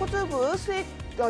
코주부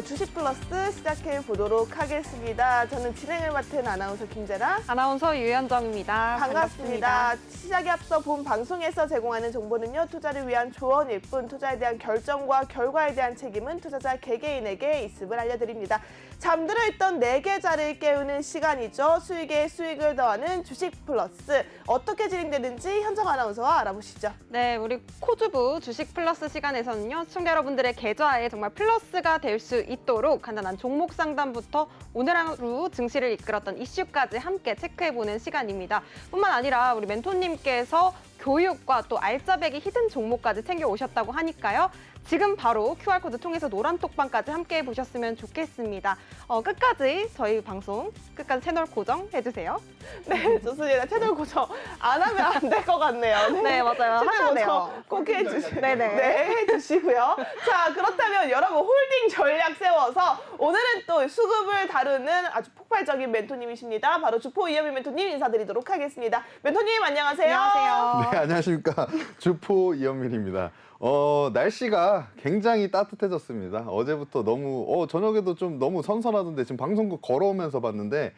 주식 플러스 시작해 보도록 하겠습니다. 저는 진행을 맡은 아나운서 김재라. 아나운서 유현정입니다. 반갑습니다. 시작에 앞서 본 방송에서 제공하는 정보는요, 투자를 위한 조언일 뿐 투자에 대한 결정과 결과에 대한 책임은 투자자 개개인에게 있음을 알려드립니다. 잠들어 있던 내 계좌를 깨우는 시간이죠. 수익에 수익을 더하는 주식 플러스. 어떻게 진행되는지 현정 아나운서와 알아보시죠. 네, 우리 코주부 주식 플러스 시간에서는요, 시청자 여러분들의 계좌에 정말 플러스가 될 수 있도록 간단한 종목 상담부터 오늘 하루 증시를 이끌었던 이슈까지 함께 체크해보는 시간입니다. 뿐만 아니라 우리 멘토님께서 교육과 또 알짜배기 히든 종목까지 챙겨오셨다고 하니까요. 지금 바로 QR코드 통해서 노란톡방까지 함께 보셨으면 좋겠습니다. 끝까지 저희 방송 끝까지 채널 고정해주세요. 네, 좋습니다. 채널 고정 안 하면 안 될 것 같네요. 네, 맞아요. 채널 하셔야 돼요. 고정 꼭 해주시고요. 네네. 네, 해주시고요. 자, 그렇다면 여러분 홀딩 전략 세워서 오늘은 또 수급을 다루는 아주 폭발적인 멘토님이십니다. 바로 주포 이현미 멘토님 인사드리도록 하겠습니다. 멘토님 안녕하세요. 안녕하세요. 네, 안녕하십니까. 주포 이현민입니다. 날씨가 굉장히 따뜻해졌습니다. 어제부터 너무, 저녁에도 좀 너무 선선하던데 지금 방송국 걸어오면서 봤는데,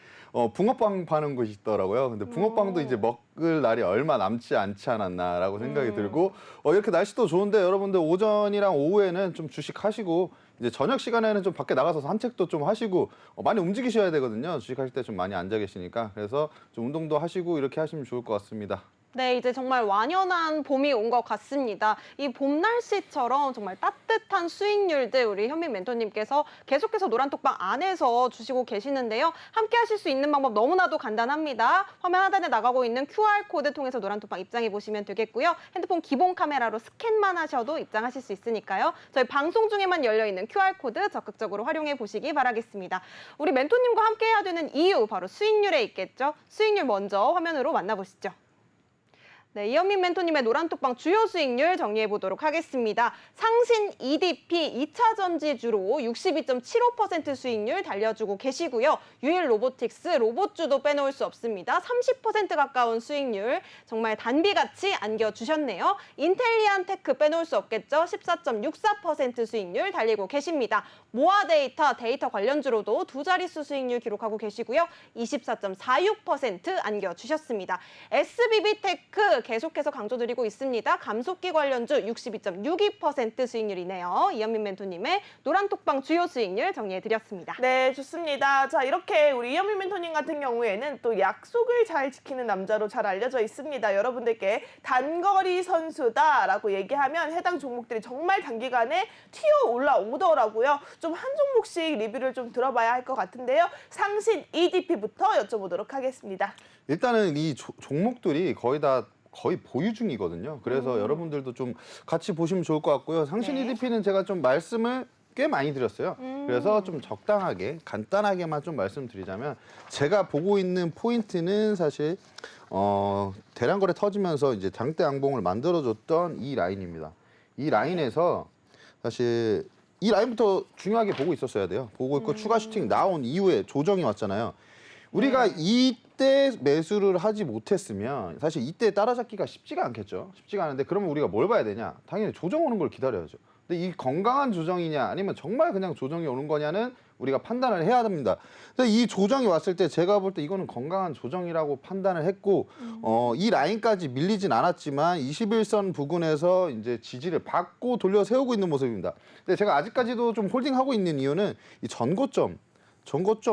붕어빵 파는 곳이 있더라고요. 근데 붕어빵도 이제 먹을 날이 얼마 남지 않지 않았나라고 생각이 들고, 이렇게 날씨도 좋은데 여러분들 오전이랑 오후에는 좀 주식하시고, 이제 저녁 시간에는 좀 밖에 나가서 산책도 좀 하시고, 많이 움직이셔야 되거든요. 주식하실 때 좀 많이 앉아 계시니까. 그래서 좀 운동도 하시고 이렇게 하시면 좋을 것 같습니다. 네, 이제 정말 완연한 봄이 온 것 같습니다. 이 봄 날씨처럼 정말 따뜻한 수익률들 우리 현민 멘토님께서 계속해서 노란톡방 안에서 주시고 계시는데요. 함께 하실 수 있는 방법 너무나도 간단합니다. 화면 하단에 나가고 있는 QR코드 통해서 노란톡방 입장해 보시면 되겠고요. 핸드폰 기본 카메라로 스캔만 하셔도 입장하실 수 있으니까요. 저희 방송 중에만 열려있는 QR코드 적극적으로 활용해 보시기 바라겠습니다. 우리 멘토님과 함께 해야 되는 이유 바로 수익률에 있겠죠. 수익률 먼저 화면으로 만나보시죠. 네, 이현민 멘토님의 노란톡방 주요 수익률 정리해 보도록 하겠습니다. 상신 EDP 2차 전지주로 62.75% 수익률 달려주고 계시고요. 유일 로보틱스 로봇주도 빼놓을 수 없습니다. 30% 가까운 수익률 정말 단비같이 안겨주셨네요. 인텔리안 테크 빼놓을 수 없겠죠. 14.64% 수익률 달리고 계십니다. 모아 데이터 관련주로도 두 자릿수 수익률 기록하고 계시고요. 24.46% 안겨주셨습니다. SBB 테크 계속해서 강조드리고 있습니다. 감속기 관련주 62.62% 수익률이네요. 이현민 멘토님의 노란톡방 주요 수익률 정리해드렸습니다. 네, 좋습니다. 자, 이렇게 우리 이현민 멘토님 같은 경우에는 또 약속을 잘 지키는 남자로 잘 알려져 있습니다. 여러분들께 단거리 선수다라고 얘기하면 해당 종목들이 정말 단기간에 튀어 올라오더라고요. 좀 한 종목씩 리뷰를 좀 들어봐야 할 것 같은데요. 상신 EDP부터 여쭤보도록 하겠습니다. 일단은 이 종목들이 거의 보유 중이거든요. 그래서 여러분들도 좀 같이 보시면 좋을 것 같고요. 상신 네. EDP는 제가 좀 말씀을 꽤 많이 드렸어요. 그래서 좀 적당하게 간단하게만 좀 말씀드리자면 제가 보고 있는 포인트는 사실 대량거래 터지면서 이제 장대 양봉을 만들어줬던 이 라인입니다. 이 라인에서 사실 이 라인부터 중요하게 보고 있었어야 돼요. 보고 있고 추가 슈팅 나온 이후에 조정이 왔잖아요. 우리가 이때 매수를 하지 못했으면 사실 이때 따라잡기가 쉽지가 않겠죠. 쉽지가 않은데 그러면 우리가 뭘 봐야 되냐? 당연히 조정 오는 걸 기다려야죠. 근데 이 건강한 조정이냐 아니면 정말 그냥 조정이 오는 거냐는 우리가 판단을 해야 됩니다. 그래서 이 조정이 왔을 때 제가 볼 때 이거는 건강한 조정이라고 판단을 했고 이 라인까지 밀리진 않았지만 21선 부근에서 이제 지지를 받고 돌려 세우고 있는 모습입니다. 근데 제가 아직까지도 좀 홀딩하고 있는 이유는 이 전고점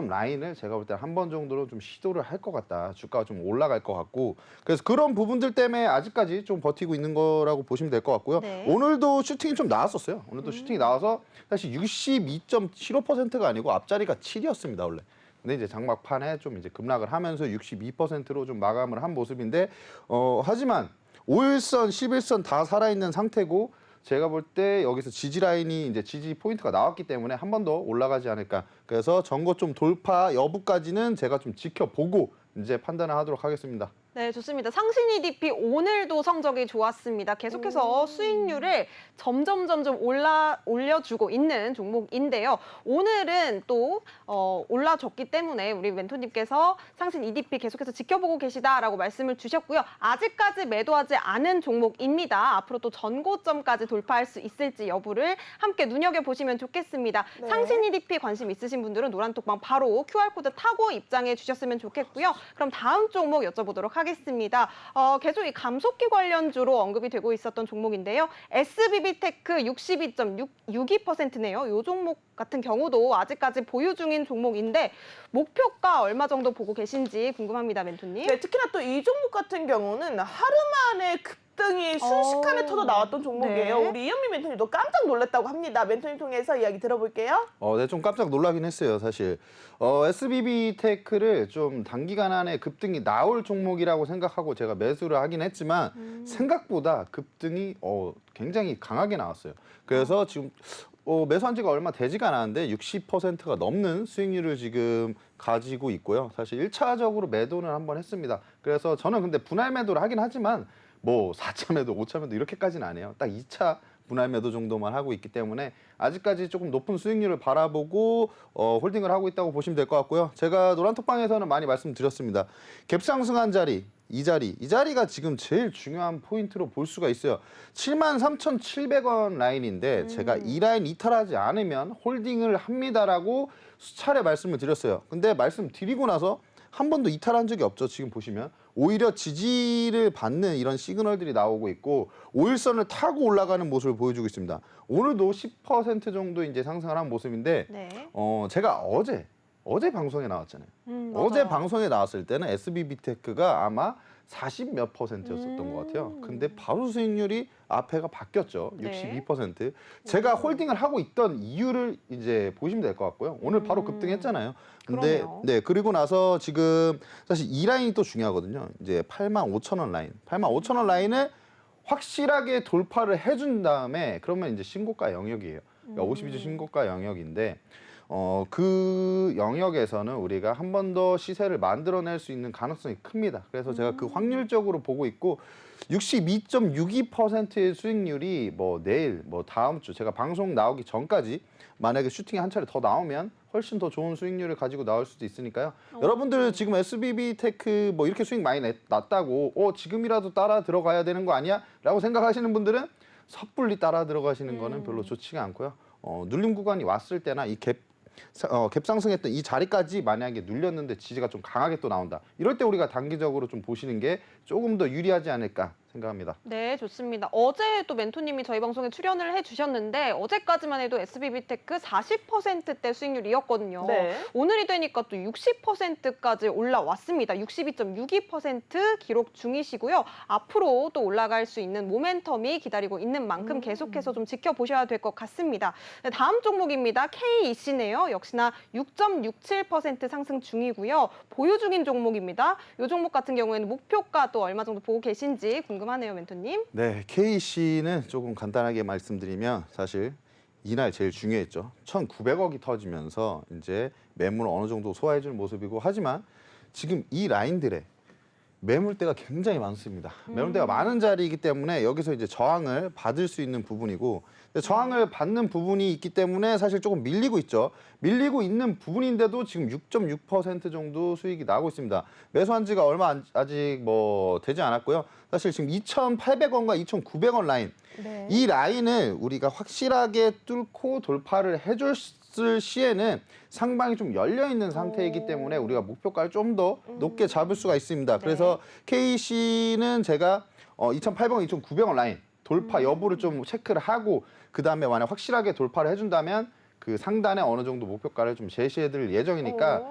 라인을 제가 볼 때 한 번 정도로 좀 시도를 할 것 같다. 주가가 좀 올라갈 것 같고 그래서 그런 부분들 때문에 아직까지 좀 버티고 있는 거라고 보시면 될 것 같고요. 네. 오늘도 슈팅이 좀 나왔었어요. 오늘도 슈팅이 나와서 사실 62.75%가 아니고 앞자리가 7이었습니다. 원래. 근데 이제 장막판에 좀 이제 급락을 하면서 62%로 좀 마감을 한 모습인데 하지만 5일선, 11선 다 살아있는 상태고 제가 볼 때 여기서 지지 라인이 이제 지지 포인트가 나왔기 때문에 한 번 더 올라가지 않을까. 그래서 전고점 돌파 여부까지는 제가 좀 지켜보고 이제 판단을 하도록 하겠습니다. 네, 좋습니다. 상신 EDP 오늘도 성적이 좋았습니다. 계속해서 수익률을 점점 올려주고 있는 종목인데요. 오늘은 또 올라줬기 때문에 우리 멘토님께서 상신 EDP 계속해서 지켜보고 계시다라고 말씀을 주셨고요. 아직까지 매도하지 않은 종목입니다. 앞으로 또 전고점까지 돌파할 수 있을지 여부를 함께 눈여겨보시면 좋겠습니다. 네. 상신 EDP 관심 있으신 분들은 노란톡방 바로 QR코드 타고 입장해 주셨으면 좋겠고요. 그럼 다음 종목 여쭤보도록 하겠습니다. 계속 이 감속기 관련주로 언급이 되고 있었던 종목인데요. SBB테크 62.62%네요. 이 종목 같은 경우도 아직까지 보유 중인 종목인데 목표가 얼마 정도 보고 계신지 궁금합니다, 멘토님. 네, 특히나 또 이 종목 같은 경우는 하루 만에 급등이 순식간에 터져 나왔던 종목이에요. 네. 우리 이현미 멘토님도 깜짝 놀랐다고 합니다. 멘토님 통해서 이야기 들어볼게요. 네, 좀 깜짝 놀라긴 했어요, 사실. SBB테크를 좀 단기간 안에 급등이 나올 종목이라고 생각하고 제가 매수를 하긴 했지만 생각보다 급등이 굉장히 강하게 나왔어요. 그래서 지금 매수한 지가 얼마 되지가 않았는데 60%가 넘는 수익률을 지금 가지고 있고요. 사실 1차적으로 매도는 한번 했습니다. 그래서 저는 근데 분할 매도를 하긴 하지만 뭐 4차 매도, 5차 매도 이렇게까지는 안 해요. 딱 2차 분할 매도 정도만 하고 있기 때문에 아직까지 조금 높은 수익률을 바라보고 홀딩을 하고 있다고 보시면 될 것 같고요. 제가 노란톡방에서는 많이 말씀드렸습니다. 갭 상승한 자리, 이 자리가 지금 제일 중요한 포인트로 볼 수가 있어요. 73,700원 라인인데 제가 이 라인 이탈하지 않으면 홀딩을 합니다라고 수차례 말씀을 드렸어요. 근데 말씀드리고 나서 한 번도 이탈한 적이 없죠. 지금 보시면 오히려 지지를 받는 이런 시그널들이 나오고 있고 5일선을 타고 올라가는 모습을 보여주고 있습니다. 오늘도 10% 정도 이제 상승을 한 모습인데 네. 제가 어제 방송에 나왔잖아요. 맞아요. 어제 방송에 나왔을 때는 SBB테크가 아마 40 몇 %였었던 것 같아요. 근데 바로 수익률이 앞에가 바뀌었죠. 네. 62%. 제가 홀딩을 하고 있던 이유를 이제 보시면 될 것 같고요. 오늘 바로 급등했잖아요. 근데 그러네요. 네, 그리고 나서 지금 사실 이 라인이 또 중요하거든요. 이제 85,000원 라인. 85,000원 라인을 확실하게 돌파를 해준 다음에 그러면 이제 신고가 영역이에요. 그러니까 52주 신고가 영역인데 그 영역에서는 우리가 한 번 더 시세를 만들어낼 수 있는 가능성이 큽니다. 그래서 제가 그 확률적으로 보고 있고 62.62%의 수익률이 뭐 내일, 뭐 다음 주 제가 방송 나오기 전까지 만약에 슈팅이 한 차례 더 나오면 훨씬 더 좋은 수익률을 가지고 나올 수도 있으니까요. 여러분들 지금 SBB테크 뭐 이렇게 수익 많이 났다고 지금이라도 따라 들어가야 되는 거 아니야? 라고 생각하시는 분들은 섣불리 따라 들어가시는 거는 별로 좋지가 않고요. 눌림 구간이 왔을 때나 이 갭 상승했던 이 자리까지 만약에 눌렸는데 지지가 좀 강하게 또 나온다. 이럴 때 우리가 단기적으로 좀 보시는 게 조금 더 유리하지 않을까 생각합니다. 네, 좋습니다. 어제 또 멘토님이 저희 방송에 출연을 해주셨는데 어제까지만 해도 SBB테크 40%대 수익률이었거든요. 네. 오늘이 되니까 또 60%까지 올라왔습니다. 62.62% 기록 중이시고요. 앞으로 또 올라갈 수 있는 모멘텀이 기다리고 있는 만큼 계속해서 좀 지켜보셔야 될 것 같습니다. 네, 다음 종목입니다. KEC네요. 역시나 6.67% 상승 중이고요. 보유 중인 종목입니다. 이 종목 같은 경우에는 목표가 또 얼마 정도 보고 계신지 궁금하네요, 멘토님. 네, KEC는 조금 간단하게 말씀드리면 사실 이날 제일 중요했죠. 1,900억이 터지면서 이제 매물을 어느 정도 소화해주는 모습이고 하지만 지금 이 라인들의 매물대가 굉장히 많습니다. 매물대가 많은 자리이기 때문에 여기서 이제 저항을 받을 수 있는 부분이고 저항을 받는 부분이 있기 때문에 사실 조금 밀리고 있죠. 밀리고 있는 부분인데도 지금 6.6% 정도 수익이 나고 있습니다. 매수한 지가 얼마 아직 뭐 되지 않았고요. 사실 지금 2,800원과 2,900원 라인 네. 이 라인을 우리가 확실하게 뚫고 돌파를 해줬을 시에는 상방이 좀 열려 있는 상태이기 때문에 우리가 목표가를 좀 더 높게 잡을 수가 있습니다. 그래서 KEC는 제가 2,800원, 2,900원 라인 돌파 여부를 좀 체크를 하고 그 다음에 만약 확실하게 돌파를 해준다면 그 상단에 어느 정도 목표가를 좀 제시해드릴 예정이니까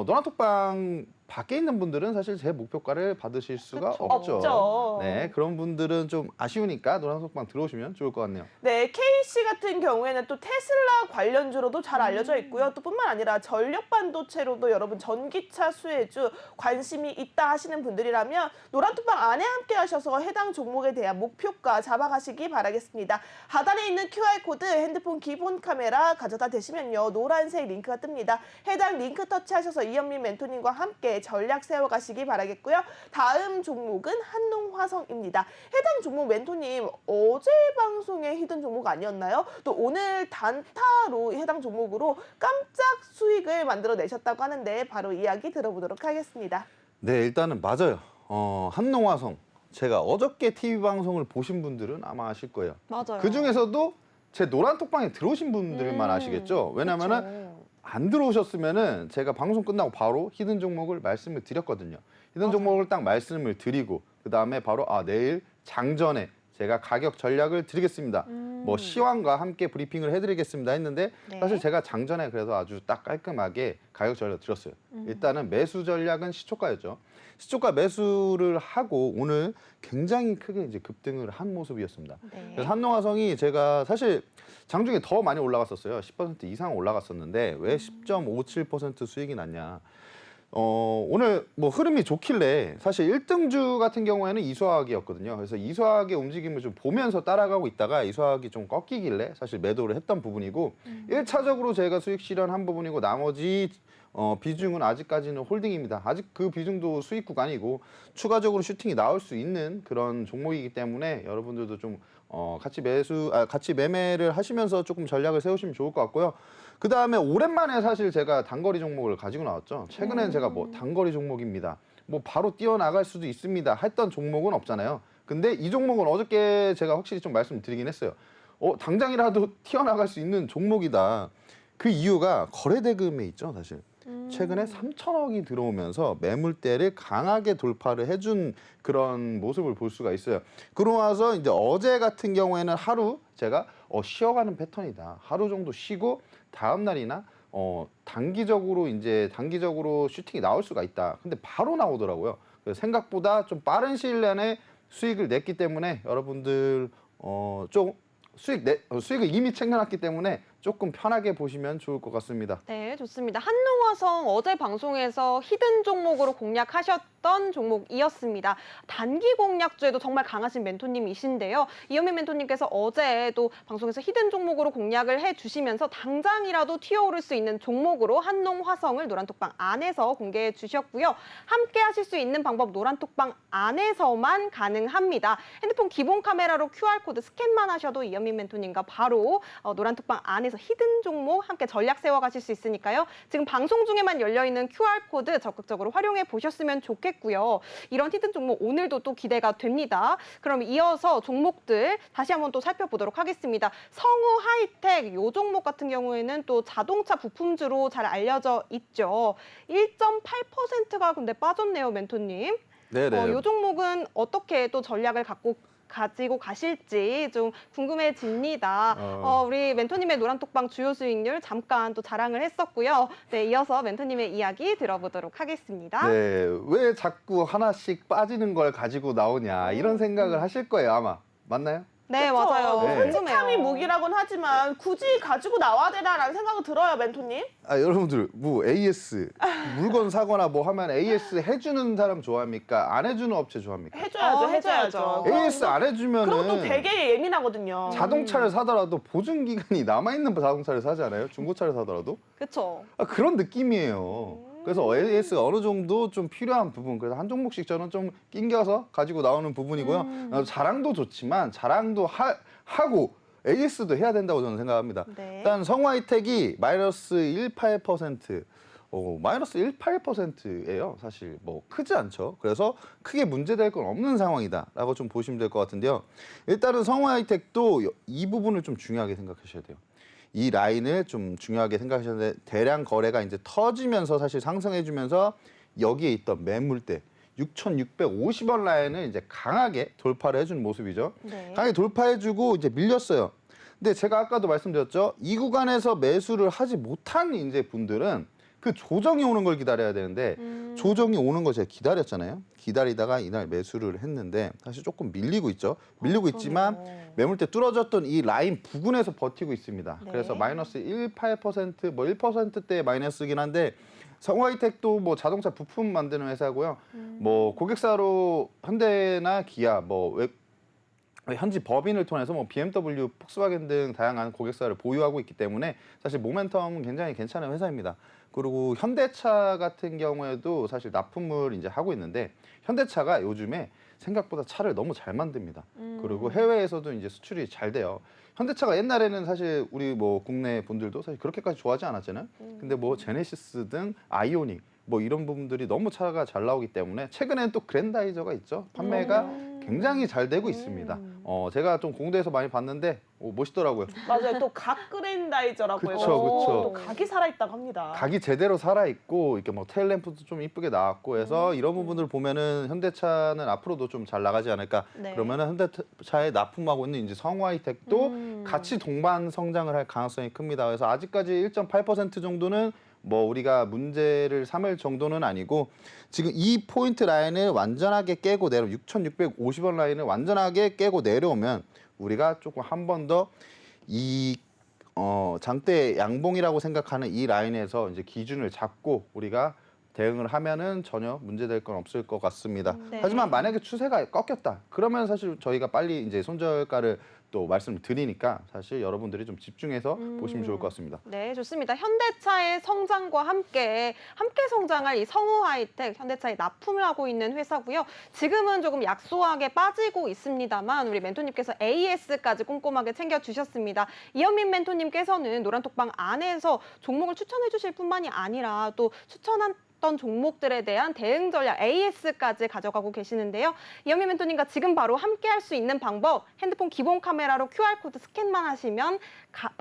노란톡방 밖에 있는 분들은 사실 제 목표가를 받으실 수가 그쵸. 없죠. 네, 그런 분들은 좀 아쉬우니까 노란톡방 들어오시면 좋을 것 같네요. 네, KC 같은 경우에는 또 테슬라 관련주로도 잘 알려져 있고요. 또 뿐만 아니라 전력 반도체로도 여러분 전기차 수혜주 관심이 있다 하시는 분들이라면 노란톡방 안에 함께 하셔서 해당 종목에 대한 목표가 잡아가시기 바라겠습니다. 하단에 있는 QR코드 핸드폰 기본 카메라 가져다 대시면요. 노란색 링크가 뜹니다. 해당 링크 터치하셔서 이현민 멘토님과 함께 때문에 전략 세워가시기 바라겠고요. 다음 종목은 한농화성입니다. 해당 종목 멘토님 어제 방송에 히든 종목 아니었나요? 또 오늘 단타로 해당 종목으로 깜짝 수익을 만들어내셨다고 하는데 바로 이야기 들어보도록 하겠습니다. 네, 일단은 맞아요. 한농화성. 제가 어저께 TV 방송을 보신 분들은 아마 아실 거예요. 맞아요. 그 중에서도 제 노란톡방에 들어오신 분들만 아시겠죠? 왜냐면은 그쵸. 안 들어오셨으면은 제가 방송 끝나고 바로 히든 종목을 말씀을 드렸거든요. 히든 맞아요. 종목을 딱 말씀을 드리고 그 다음에 바로 내일 장전에 제가 가격 전략을 드리겠습니다. 뭐 시황과 함께 브리핑을 해드리겠습니다 했는데 네. 사실 제가 장전에 그래서 아주 딱 깔끔하게 가격 전략을 드렸어요. 일단은 매수 전략은 시초가였죠. 시초가 매수를 하고 오늘 굉장히 크게 이제 급등을 한 모습이었습니다. 네. 그래서 한농화성이 제가 사실 장중에 더 많이 올라갔었어요. 10% 이상 올라갔었는데 왜 10.57% 수익이 났냐. 오늘 뭐 흐름이 좋길래 사실 1등주 같은 경우에는 이수화학이었거든요. 그래서 이수화학의 움직임을 좀 보면서 따라가고 있다가 이수화학이 좀 꺾이길래 사실 매도를 했던 부분이고 1차적으로 제가 수익 실현한 부분이고 나머지 비중은 아직까지는 홀딩입니다. 아직 그 비중도 수익 구간이고 추가적으로 슈팅이 나올 수 있는 그런 종목이기 때문에 여러분들도 좀 같이 매매를 하시면서 조금 전략을 세우시면 좋을 것 같고요. 그 다음에 오랜만에 사실 제가 단거리 종목을 가지고 나왔죠. 최근엔 제가 뭐 단거리 종목입니다. 뭐 바로 뛰어나갈 수도 있습니다. 했던 종목은 없잖아요. 근데 이 종목은 어저께 제가 확실히 좀 말씀드리긴 했어요. 당장이라도 튀어나갈 수 있는 종목이다. 그 이유가 거래대금에 있죠, 사실. 최근에 3천억이 들어오면서 매물대를 강하게 돌파를 해준 그런 모습을 볼 수가 있어요. 그러고 나서 이제 어제 같은 경우에는 하루 제가 쉬어가는 패턴이다. 하루 정도 쉬고 다음 날이나 단기적으로 슈팅이 나올 수가 있다. 근데 바로 나오더라고요. 그래서 생각보다 좀 빠른 시일 내에 수익을 냈기 때문에 여러분들 좀 수익을 이미 챙겨놨기 때문에 조금 편하게 보시면 좋을 것 같습니다. 네, 좋습니다. 한농화성 어제 방송에서 히든 종목으로 공략하셨던 종목이었습니다. 단기 공략주에도 정말 강하신 멘토님이신데요. 이현민 멘토님께서 어제도 방송에서 히든 종목으로 공략을 해주시면서 당장이라도 튀어오를 수 있는 종목으로 한농화성을 노란톡방 안에서 공개해 주셨고요. 함께 하실 수 있는 방법 노란톡방 안에서만 가능합니다. 핸드폰 기본 카메라로 QR코드 스캔만 하셔도 이현민 멘토님과 바로 노란톡방 안에서 히든 종목 함께 전략 세워가실 수 있으니까요. 지금 방송 중에만 열려있는 QR코드 적극적으로 활용해 보셨으면 좋겠고요. 이런 히든 종목 오늘도 또 기대가 됩니다. 그럼 이어서 종목들 다시 한번 또 살펴보도록 하겠습니다. 성우 하이텍 이 종목 같은 경우에는 또 자동차 부품주로 잘 알려져 있죠. 1.8%가 근데 빠졌네요, 멘토님. 네네. 이 종목은 어떻게 또 전략을 가지고 가실지 좀 궁금해집니다. 우리 멘토님의 노란톡방 주요 수익률 잠깐 또 자랑을 했었고요. 네, 이어서 멘토님의 이야기 들어보도록 하겠습니다. 네, 왜 자꾸 하나씩 빠지는 걸 가지고 나오냐 이런 생각을 하실 거예요, 아마. 맞나요? 네, 그렇죠. 맞아요. 네. 솔직함이 무기라고는 하지만 굳이 가지고 나와야 되나라는 생각이 들어요, 멘토님. 여러분들 뭐 AS 물건 사거나 뭐 하면 AS 해주는 사람 좋아합니까? 안 해주는 업체 좋아합니까? 해줘야죠, 해줘야죠. AS 안 그럼 또 해주면은 되게 예민하거든요. 자동차를 사더라도 보증 기간이 남아있는 자동차를 사지 않아요? 중고차를 사더라도? 그렇죠. 그런 느낌이에요. 그래서 AS가 어느 정도 좀 필요한 부분, 그래서 한 종목씩 저는 좀 낑겨서 가지고 나오는 부분이고요. 자랑도 좋지만 자랑도 하고 AS도 해야 된다고 저는 생각합니다. 네. 일단 성화이텍이 마이너스 1.8%, 마이너스 1.8%예요. 사실 뭐 크지 않죠. 그래서 크게 문제될 건 없는 상황이다라고 좀 보시면 될 것 같은데요. 일단은 성화이텍도 이 부분을 좀 중요하게 생각하셔야 돼요. 이 라인을 좀 중요하게 생각하셨는데 대량 거래가 이제 터지면서 사실 상승해주면서 여기에 있던 매물대 6,650원 라인을 이제 강하게 돌파를 해준 모습이죠. 네. 강하게 돌파해주고 이제 밀렸어요. 근데 제가 아까도 말씀드렸죠. 이 구간에서 매수를 하지 못한 이제 분들은 그 조정이 오는 걸 기다려야 되는데 조정이 오는 걸 제가 기다렸잖아요. 기다리다가 이날 매수를 했는데 사실 조금 밀리고 있죠. 밀리고 있지만 매물대 뚫어졌던 이 라인 부근에서 버티고 있습니다. 네. 그래서 마이너스 1.8%, 뭐 1%대 마이너스긴 한데 성화이텍도 뭐 자동차 부품 만드는 회사고요. 뭐 고객사로 현대나 기아, 뭐 현지 법인을 통해서 뭐 BMW, 폭스바겐 등 다양한 고객사를 보유하고 있기 때문에 사실 모멘텀은 굉장히 괜찮은 회사입니다. 그리고 현대차 같은 경우에도 사실 납품을 이제 하고 있는데 현대차가 요즘에 생각보다 차를 너무 잘 만듭니다. 그리고 해외에서도 이제 수출이 잘 돼요. 현대차가 옛날에는 사실 우리 뭐 국내 분들도 사실 그렇게까지 좋아하지 않았잖아요. 근데 뭐 제네시스 등 아이오닉 뭐 이런 부분들이 너무 차가 잘 나오기 때문에 최근엔 또 그랜다이저가 있죠. 판매가 굉장히 잘 되고 있습니다. 제가 좀 공대에서 많이 봤는데 멋있더라고요. 맞아요. 또 각 그랜다이저라고 그쵸, 해서 그쵸. 또 각이 살아있다고 합니다. 각이 제대로 살아 있고 이렇게 뭐 테일램프도 좀 이쁘게 나왔고 해서 이런 부분들을 보면은 현대차는 앞으로도 좀 잘 나가지 않을까. 네. 그러면은 현대차에 납품하고 있는 이제 성화이텍도 같이 동반 성장을 할 가능성이 큽니다. 그래서 아직까지 1.8% 정도는 뭐 우리가 문제를 삼을 정도는 아니고 지금 이 포인트 라인을 완전하게 깨고 내려 6,650원 라인을 완전하게 깨고 내려오면 우리가 조금 한 번 더 이 장대 양봉이라고 생각하는 이 라인에서 이제 기준을 잡고 우리가 대응을 하면은 전혀 문제될 건 없을 것 같습니다. 네. 하지만 만약에 추세가 꺾였다. 그러면 사실 저희가 빨리 이제 손절가를 또 말씀을 드리니까 사실 여러분들이 좀 집중해서 보시면 좋을 것 같습니다. 네, 좋습니다. 현대차의 성장과 함께 성장할 이 성우하이텍, 현대차에 납품을 하고 있는 회사고요. 지금은 조금 약소하게 빠지고 있습니다만 우리 멘토님께서 AS까지 꼼꼼하게 챙겨주셨습니다. 이현민 멘토님께서는 노란톡방 안에서 종목을 추천해 주실 뿐만이 아니라 또 추천한 종목들에 대한 대응 전략 AS까지 가져가고 계시는데요. 이현민 멘토님과 지금 바로 함께 할 수 있는 방법, 핸드폰 기본 카메라로 QR코드 스캔만 하시면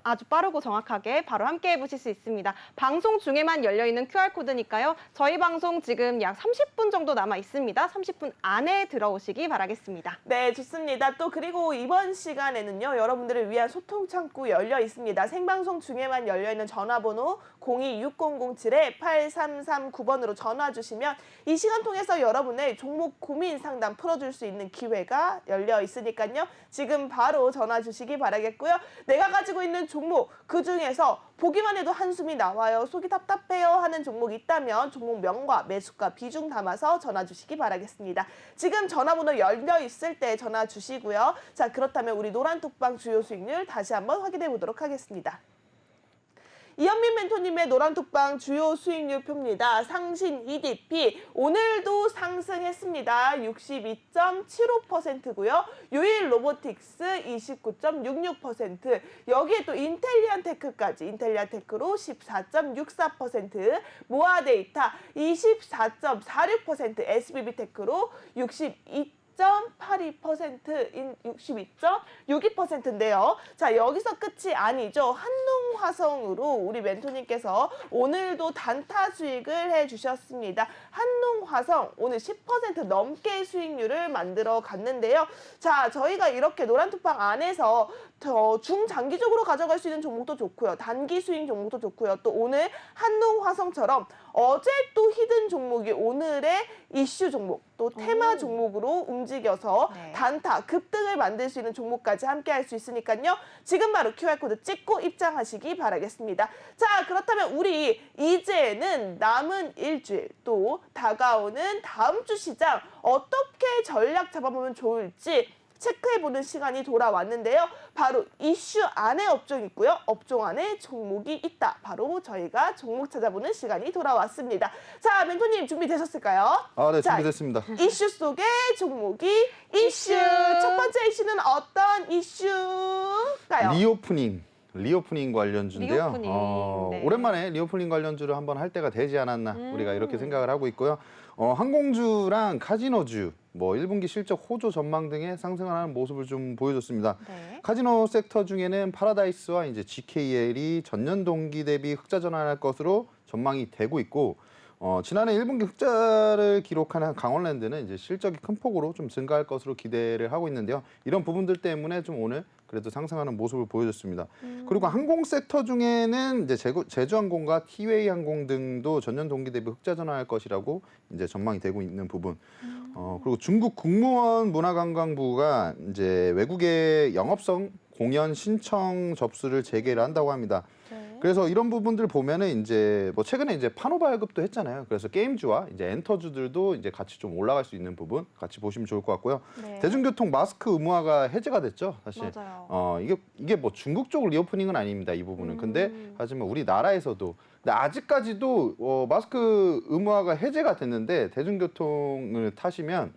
아주 빠르고 정확하게 바로 함께 해보실 수 있습니다. 방송 중에만 열려있는 QR코드니까요. 저희 방송 지금 약 30분 정도 남아 있습니다. 30분 안에 들어오시기 바라겠습니다. 네, 좋습니다. 또 그리고 이번 시간에는요, 여러분들을 위한 소통 창구 열려 있습니다. 생방송 중에만 열려 있는 전화번호 026007-8339번으로 전화 주시면 이 시간 통해서 여러분의 종목 고민 상담 풀어줄 수 있는 기회가 열려 있으니까요. 지금 바로 전화 주시기 바라겠고요. 내가 가지고 있는 종목 그 중에서 보기만 해도 한숨이 나와요. 속이 답답해요 하는 종목이 있다면 종목명과 매수가 비중 담아서 전화 주시기 바라겠습니다. 지금 전화번호 열려 있을 때 전화 주시고요. 자, 그렇다면 우리 노란톡방 주요 수익률 다시 한번 확인해 보도록 하겠습니다. 이현민 멘토님의 노란톡방 주요 수익률표입니다. 상신 EDP 오늘도 상승했습니다. 62.75%고요. 요일 로보틱스 29.66%. 여기에 또 인텔리안테크까지 인텔리안테크로 14.64%, 모아데이터 24.46%, SBB테크로 62.82%인 62.62%인데요. 자, 여기서 끝이 아니죠. 한농화성으로 우리 멘토님께서 오늘도 단타 수익을 해주셨습니다. 한농화성 오늘 10% 넘게 수익률을 만들어 갔는데요. 자, 저희가 이렇게 노란톡방 안에서 더 중장기적으로 가져갈 수 있는 종목도 좋고요. 단기 수익 종목도 좋고요. 또 오늘 한농화성처럼 어제 또 히든 종목이 오늘의 이슈 종목, 또 테마 종목으로 움직여서 네. 단타, 급등을 만들 수 있는 종목까지 함께 할 수 있으니까요. 지금 바로 QR코드 찍고 입장하시기 바라겠습니다. 자, 그렇다면 우리 이제는 남은 일주일 또 다가오는 다음 주 시장 어떻게 전략 잡아보면 좋을지 체크해보는 시간이 돌아왔는데요. 바로 이슈 안에 업종이 있고요. 업종 안에 종목이 있다. 바로 저희가 종목 찾아보는 시간이 돌아왔습니다. 자, 멘토님 준비되셨을까요? 네, 자, 준비됐습니다. 이슈 속의 종목이 이슈. 첫 번째 이슈는 어떤 이슈일까요? 리오프닝 관련주인데요. 리오프닝, 네. 오랜만에 리오프닝 관련주를 한번 할 때가 되지 않았나 우리가 이렇게 생각을 하고 있고요. 항공주랑 카지노주, 뭐 1분기 실적 호조 전망 등의 상승하는 모습을 좀 보여줬습니다. 네. 카지노 섹터 중에는 파라다이스와 이제 GKL이 전년 동기 대비 흑자 전환할 것으로 전망이 되고 있고, 지난해 1분기 흑자를 기록한 강원랜드는 이제 실적이 큰 폭으로 좀 증가할 것으로 기대를 하고 있는데요. 이런 부분들 때문에 좀 오늘 그래도 상승하는 모습을 보여줬습니다. 그리고 항공 섹터 중에는 이제 제주항공과 티웨이 항공 등도 전년 동기 대비 흑자 전환할 것이라고 이제 전망이 되고 있는 부분. 그리고 중국 국무원 문화관광부가 이제 외국의 영업성 공연 신청 접수를 재개를 한다고 합니다. 네. 그래서 이런 부분들 보면은 이제 뭐 최근에 이제 판호 발급도 했잖아요. 그래서 게임주와 이제 엔터주들도 이제 같이 좀 올라갈 수 있는 부분 같이 보시면 좋을 것 같고요. 네. 대중교통 마스크 의무화가 해제가 됐죠, 사실. 맞아요. 이게 뭐 중국 쪽 리오프닝은 아닙니다, 이 부분은. 근데 하지만 우리나라에서도 근데 아직까지도 마스크 의무화가 해제가 됐는데 대중교통을 타시면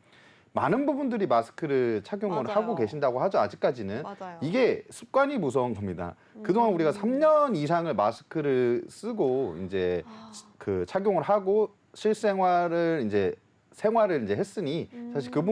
많은 부분들이 마스크를 착용을 맞아요. 하고 계신다고 하죠. 아직까지는. 맞아요. 이게 습관이 무서운 겁니다. 그동안 우리가 3년 이상을 마스크를 쓰고 이제 그 착용을 하고 실생활을 이제 생활을 이제 했으니 사실 그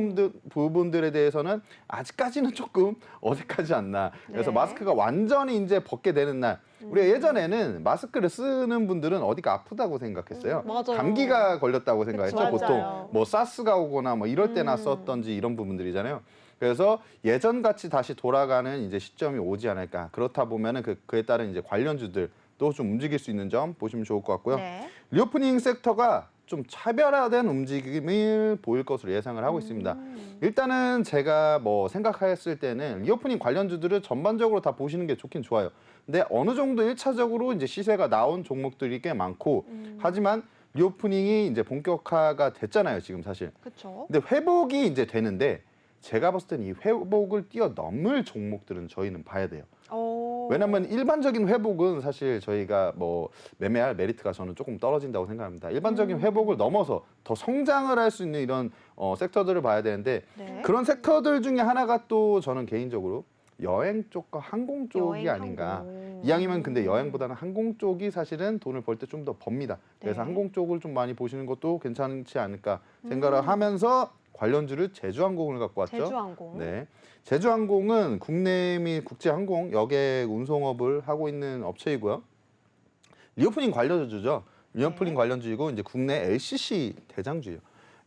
부분들에 대해서는 아직까지는 조금 어색하지 않나. 그래서 네. 마스크가 완전히 이제 벗게 되는 날. 우리가 예전에는 마스크를 쓰는 분들은 어디가 아프다고 생각했어요. 맞아요. 감기가 걸렸다고 생각했죠. 그쵸. 보통 맞아요. 뭐 사스가 오거나 뭐 이럴 때나 썼던지 이런 부분들이잖아요. 그래서 예전 같이 다시 돌아가는 이제 시점이 오지 않을까. 그렇다 보면은 그에 따른 이제 관련주들도 좀 움직일 수 있는 점 보시면 좋을 것 같고요. 네. 리오프닝 섹터가 좀 차별화된 움직임을 보일 것으로 예상을 하고 있습니다. 일단은 제가 뭐 생각했을 때는 리오프닝 관련주들을 전반적으로 다 보시는 게 좋긴 좋아요. 근데 어느 정도 1차적으로 이제 시세가 나온 종목들이 꽤 많고 하지만 리오프닝이 이제 본격화가 됐잖아요, 지금 사실. 그렇죠. 근데 회복이 이제 되는데 제가 봤을 때는 이 회복을 뛰어넘을 종목들은 저희는 봐야 돼요. 왜냐하면 일반적인 회복은 사실 저희가 뭐 매매할 메리트가 저는 조금 떨어진다고 생각합니다. 일반적인 회복을 넘어서 더 성장을 할 수 있는 이런 섹터들을 봐야 되는데 네. 그런 섹터들 중에 하나가 또 저는 개인적으로 여행 쪽과 항공 쪽이 여행, 아닌가. 항공. 이왕이면 근데 여행보다는 항공 쪽이 사실은 돈을 벌 때 좀 더 법니다. 그래서 네. 항공 쪽을 좀 많이 보시는 것도 괜찮지 않을까 생각을 하면서 관련주를 제주항공을 갖고 왔죠. 제주항공. 네. 제주항공은 국내 및 국제항공 여객 운송업을 하고 있는 업체이고요. 리오프닝 관련주죠. 리오프닝 관련주이고 이제 국내 LCC 대장주예요.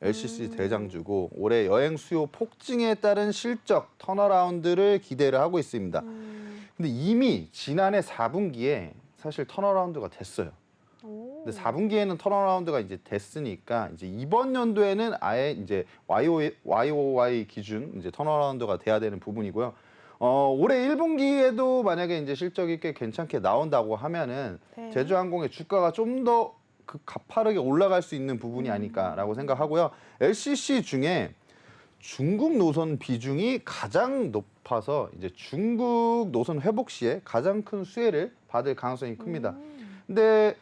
LCC 대장주고 올해 여행 수요 폭증에 따른 실적 턴어라운드를 기대를 하고 있습니다. 근데 이미 지난해 4분기에 사실 턴어라운드가 됐어요. 근데 4분기에는 턴어라운드가 이제 됐으니까 이제 이번 연도에는 아예 이제 YOY 기준 이제 턴어라운드가 돼야 되는 부분이고요. 올해 1분기에도 만약에 이제 실적이 꽤 괜찮게 나온다고 하면은 네. 제주항공의 주가가 좀 더 가파르게 올라갈 수 있는 부분이 아닐까라고 생각하고요. LCC 중에 중국 노선 비중이 가장 높아서 이제 중국 노선 회복 시에 가장 큰 수혜를 받을 가능성이 큽니다. 근데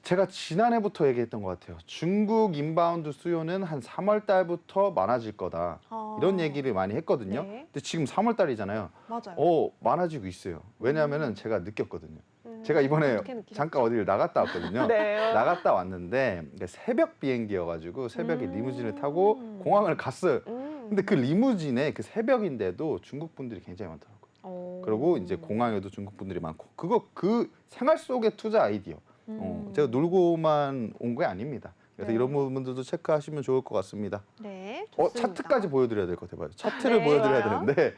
제가 지난해부터 얘기했던 것 같아요. 중국 인바운드 수요는 한 3월 달부터 많아질 거다. 이런 얘기를 많이 했거든요. 네. 근데 지금 3월 달이잖아요. 맞아요. 많아지고 있어요. 왜냐하면은 제가 느꼈거든요. 제가 이번에 어떻게 느끼셨죠? 잠깐 어디를 나갔다 왔거든요. 네. 나갔다 왔는데 새벽 비행기여가지고 새벽에 리무진을 타고 공항을 갔어요. 근데 그 리무진에 그 새벽인데도 중국 분들이 굉장히 많더라고요. 그리고 이제 공항에도 중국 분들이 많고 그 생활 속의 투자 아이디어. 제가 놀고만 온 게 아닙니다. 그래서 네. 이런 부분들도 체크하시면 좋을 것 같습니다. 네. 좋습니다. 차트까지 보여드려야 될 것 같아요. 차트를 네. 보여드려야 좋아요. 되는데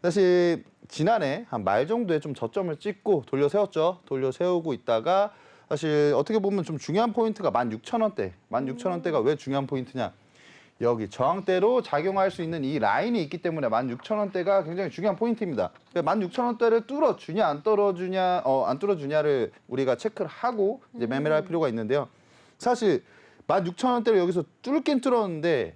사실 지난해 한 말 정도에 좀 저점을 찍고 돌려세웠죠. 돌려세우고 있다가 사실 어떻게 보면 좀 중요한 포인트가 16,000원대. 16,000원대가 왜 중요한 포인트냐? 여기 저항대로 작용할 수 있는 이 라인이 있기 때문에 16,000원대가 굉장히 중요한 포인트입니다. 16,000원대를 뚫어주냐 안 뚫어주냐를 우리가 체크를 하고 이제 매매를 할 필요가 있는데요. 사실 16,000원대를 여기서 뚫긴 뚫었는데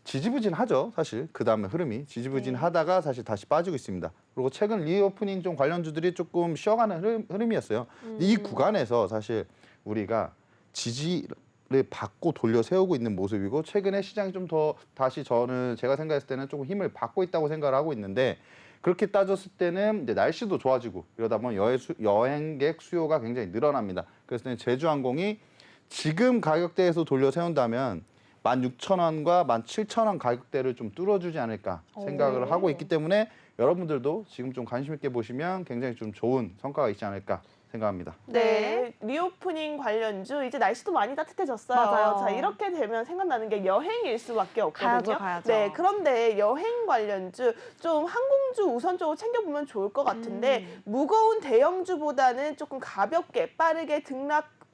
지지부진하죠. 사실 그 다음에 흐름이 지지부진하다가 사실 다시 빠지고 있습니다. 그리고 최근 리오프닝 좀 관련주들이 조금 쉬어가는 흐름이었어요. 근데 이 구간에서 사실 우리가 지지를 받고 돌려 세우고 있는 모습이고 최근에 시장이 좀 더 다시 제가 생각했을 때는 조금 힘을 받고 있다고 생각을 하고 있는데 그렇게 따졌을 때는 이제 날씨도 좋아지고 이러다 보면 여행객 수요가 굉장히 늘어납니다. 그래서 제주항공이 지금 가격대에서 돌려 세운다면 16,000원과 17,000원 가격대를 좀 뚫어주지 않을까 생각을 하고 있기 때문에 여러분들도 지금 좀 관심 있게 보시면 굉장히 좀 좋은 성과가 있지 않을까 생각합니다. 네, 리오프닝 관련주 이제 날씨도 많이 따뜻해졌어요. 맞아요. 자, 이렇게 되면 생각나는 게 여행일 수밖에 없거든요. 가야죠. 네, 그런데 여행 관련주 좀 항공주 우선적으로 챙겨보면 좋을 것 같은데 무거운 대형주보다는 조금 가볍게 빠르게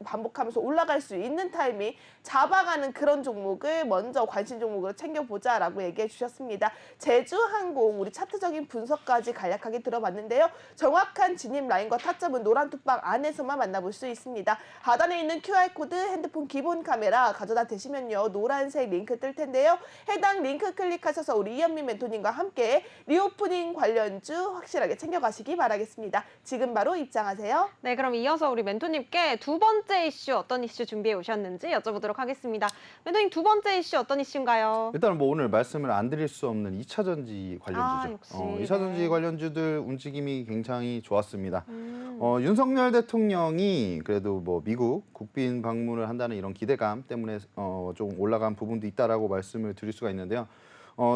반복하면서 올라갈 수 있는 타이밍 잡아가는 그런 종목을 먼저 관심 종목으로 챙겨보자라고 얘기해 주셨습니다. 제주항공 우리 차트적인 분석까지 간략하게 들어봤는데요. 정확한 진입 라인과 타점은 노란 톡방 안에서만 만나볼 수 있습니다. 하단에 있는 QR코드 핸드폰 기본 카메라 가져다 대시면요. 노란색 링크 뜰 텐데요. 해당 링크 클릭하셔서 우리 이현민 멘토님과 함께 리오프닝 관련주 확실하게 챙겨가시기 바라겠습니다. 지금 바로 입장하세요. 네, 그럼 이어서 우리 멘토님께 두 번째 이슈 어떤 이슈 준비해 오셨는지 여쭤보도록 하겠습니다. 멘토님 두 번째 이슈 어떤 이슈인가요? 일단 뭐 오늘 말씀을 안 드릴 수 없는 2차 전지 관련주죠. 역시. 2차 전지 네. 관련주들 움직임이 굉장히 좋았습니다. 윤석열 대통령이 그래도 뭐 미국 국빈 방문을 한다는 이런 기대감 때문에 좀 올라간 부분도 있다라고 말씀을 드릴 수가 있는데요.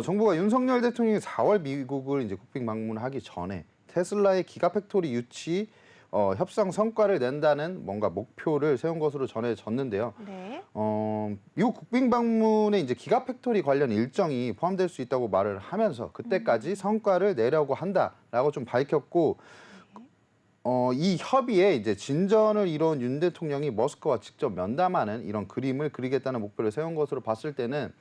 정부가 윤석열 대통령이 4월 미국을 이제 국빈 방문하기 전에 테슬라의 기가팩토리 유치 협상 성과를 낸다는 뭔가 목표를 세운 것으로 전해졌는데요. 네. 미국 국빈 방문에 이제 기가팩토리 관련 일정이 포함될 수 있다고 말을 하면서 그때까지 성과를 내려고 한다라고 좀 밝혔고, 이 협의에 이제 진전을 이룬 윤 대통령이 머스크와 직접 면담하는 이런 그림을 그리겠다는 목표를 세운 것으로 봤을 때는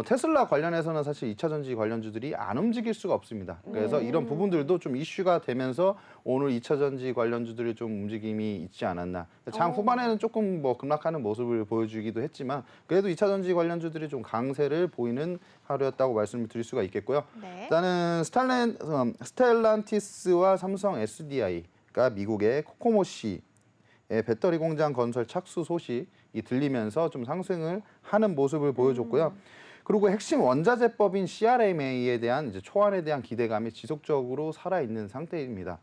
테슬라 관련해서는 사실 2차 전지 관련주들이 안 움직일 수가 없습니다. 그래서 이런 부분들도 좀 이슈가 되면서 오늘 2차 전지 관련주들이 좀 움직임이 있지 않았나. 장 후반에는 조금 뭐 급락하는 모습을 보여주기도 했지만 그래도 2차 전지 관련주들이 좀 강세를 보이는 하루였다고 말씀을 드릴 수가 있겠고요. 네. 일단은 스텔란티스와 삼성 SDI가 미국의 코코모시의 배터리 공장 건설 착수 소식이 들리면서 좀 상승을 하는 모습을 보여줬고요. 그리고 핵심 원자재법인 CRMA에 대한 이제 초안에 대한 기대감이 지속적으로 살아있는 상태입니다.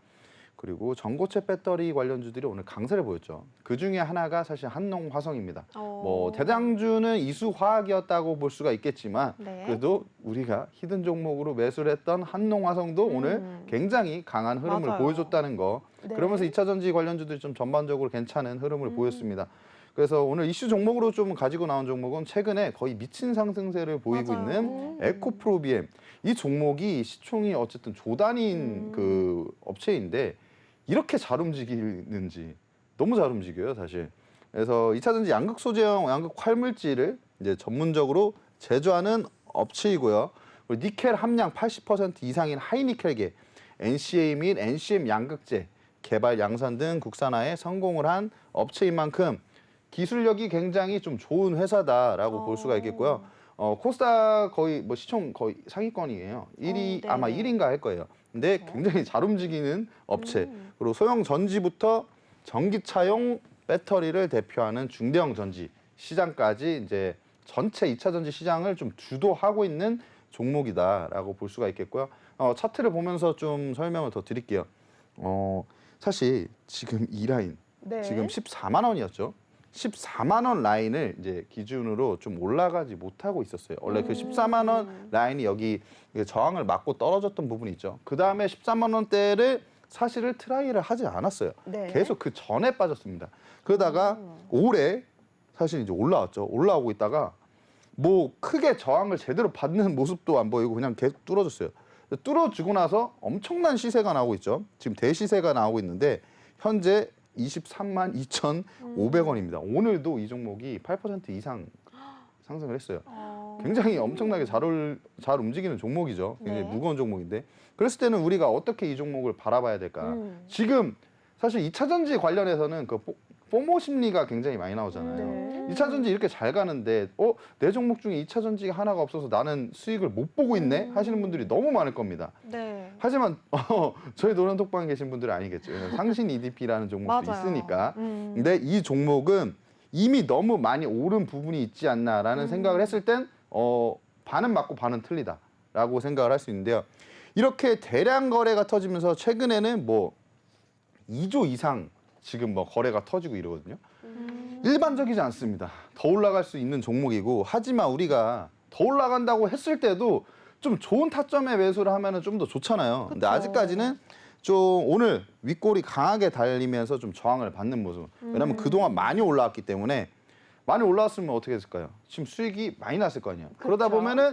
그리고 전고체 배터리 관련주들이 오늘 강세를 보였죠. 그 중에 하나가 사실 한농화성입니다. 뭐 대장주는 이수화학이었다고 볼 수가 있겠지만 네. 그래도 우리가 히든 종목으로 매수를 했던 한농화성도 오늘 굉장히 강한 흐름을 맞아요. 보여줬다는 거. 네. 그러면서 2차 전지 관련주들이 좀 전반적으로 괜찮은 흐름을 보였습니다. 그래서 오늘 이슈 종목으로 좀 가지고 나온 종목은 최근에 거의 미친 상승세를 보이고 맞아요. 있는 에코프로비엠. 이 종목이 시총이 어쨌든 조단인 그 업체인데 이렇게 잘 움직이는지 너무 잘 움직여요, 사실. 그래서 2차 전지 양극 소재형 양극 활물질을 이제 전문적으로 제조하는 업체이고요. 그리고 니켈 함량 80% 이상인 하이니켈계, NCA 및 NCM 양극재 개발 양산 등 국산화에 성공을 한 업체인 만큼 기술력이 굉장히 좀 좋은 회사다라고 볼 수가 있겠고요. 코스닥 거의 뭐 시총 거의 상위권이에요. 1위 네. 아마 1위인가 할 거예요. 근데 굉장히 잘 움직이는 업체. 그리고 소형 전지부터 전기차용 배터리를 대표하는 중대형 전지 시장까지 이제 전체 2차 전지 시장을 좀 주도하고 있는 종목이다라고 볼 수가 있겠고요. 차트를 보면서 좀 설명을 더 드릴게요. 사실 지금 이 라인 네. 지금 14만 원이었죠. 14만 원 라인을 이제 기준으로 좀 올라가지 못하고 있었어요. 원래 그 14만 원 라인이 여기 저항을 맞고 떨어졌던 부분이 있죠. 그 다음에 13만 원대를 사실을 트라이를 하지 않았어요. 네. 계속 그 전에 빠졌습니다. 그러다가 올해 사실 이제 올라왔죠. 올라오고 있다가 뭐 크게 저항을 제대로 받는 모습도 안 보이고 그냥 계속 뚫어졌어요. 뚫어주고 나서 엄청난 시세가 나오고 있죠. 지금 대시세가 나오고 있는데 현재 23만 2,500원입니다. 오늘도 이 종목이 8% 이상 상승을 했어요. 굉장히 엄청나게 잘 움직이는 종목이죠. 굉장히 네. 무거운 종목인데 그랬을 때는 우리가 어떻게 이 종목을 바라봐야 될까? 지금 사실 2차 전지 관련해서는 그 포모 심리가 굉장히 많이 나오잖아요. 네. 2차 전지 이렇게 잘 가는데 내 종목 중에 2차 전지가 하나가 없어서 나는 수익을 못 보고 있네 하시는 분들이 너무 많을 겁니다. 네. 하지만 저희 노란톡방에 계신 분들은 아니겠죠. 왜냐면 상신 EDP라는 종목도 맞아요. 있으니까. 근데 이 종목은 이미 너무 많이 오른 부분이 있지 않나라는 생각을 했을 땐 반은 맞고 반은 틀리다라고 생각을 할 수 있는데요. 이렇게 대량 거래가 터지면서 최근에는 뭐 2조 이상 지금 뭐 거래가 터지고 이러거든요. 일반적이지 않습니다. 더 올라갈 수 있는 종목이고 하지만 우리가 더 올라간다고 했을 때도 좀 좋은 타점의 매수를 하면은 좀 더 좋잖아요. 근데 아직까지는 좀 오늘 윗골이 강하게 달리면서 좀 저항을 받는 모습. 왜냐면 그동안 많이 올라왔기 때문에 많이 올라왔으면 어떻게 했을까요? 지금 수익이 많이 났을 거 아니에요. 그러다 보면은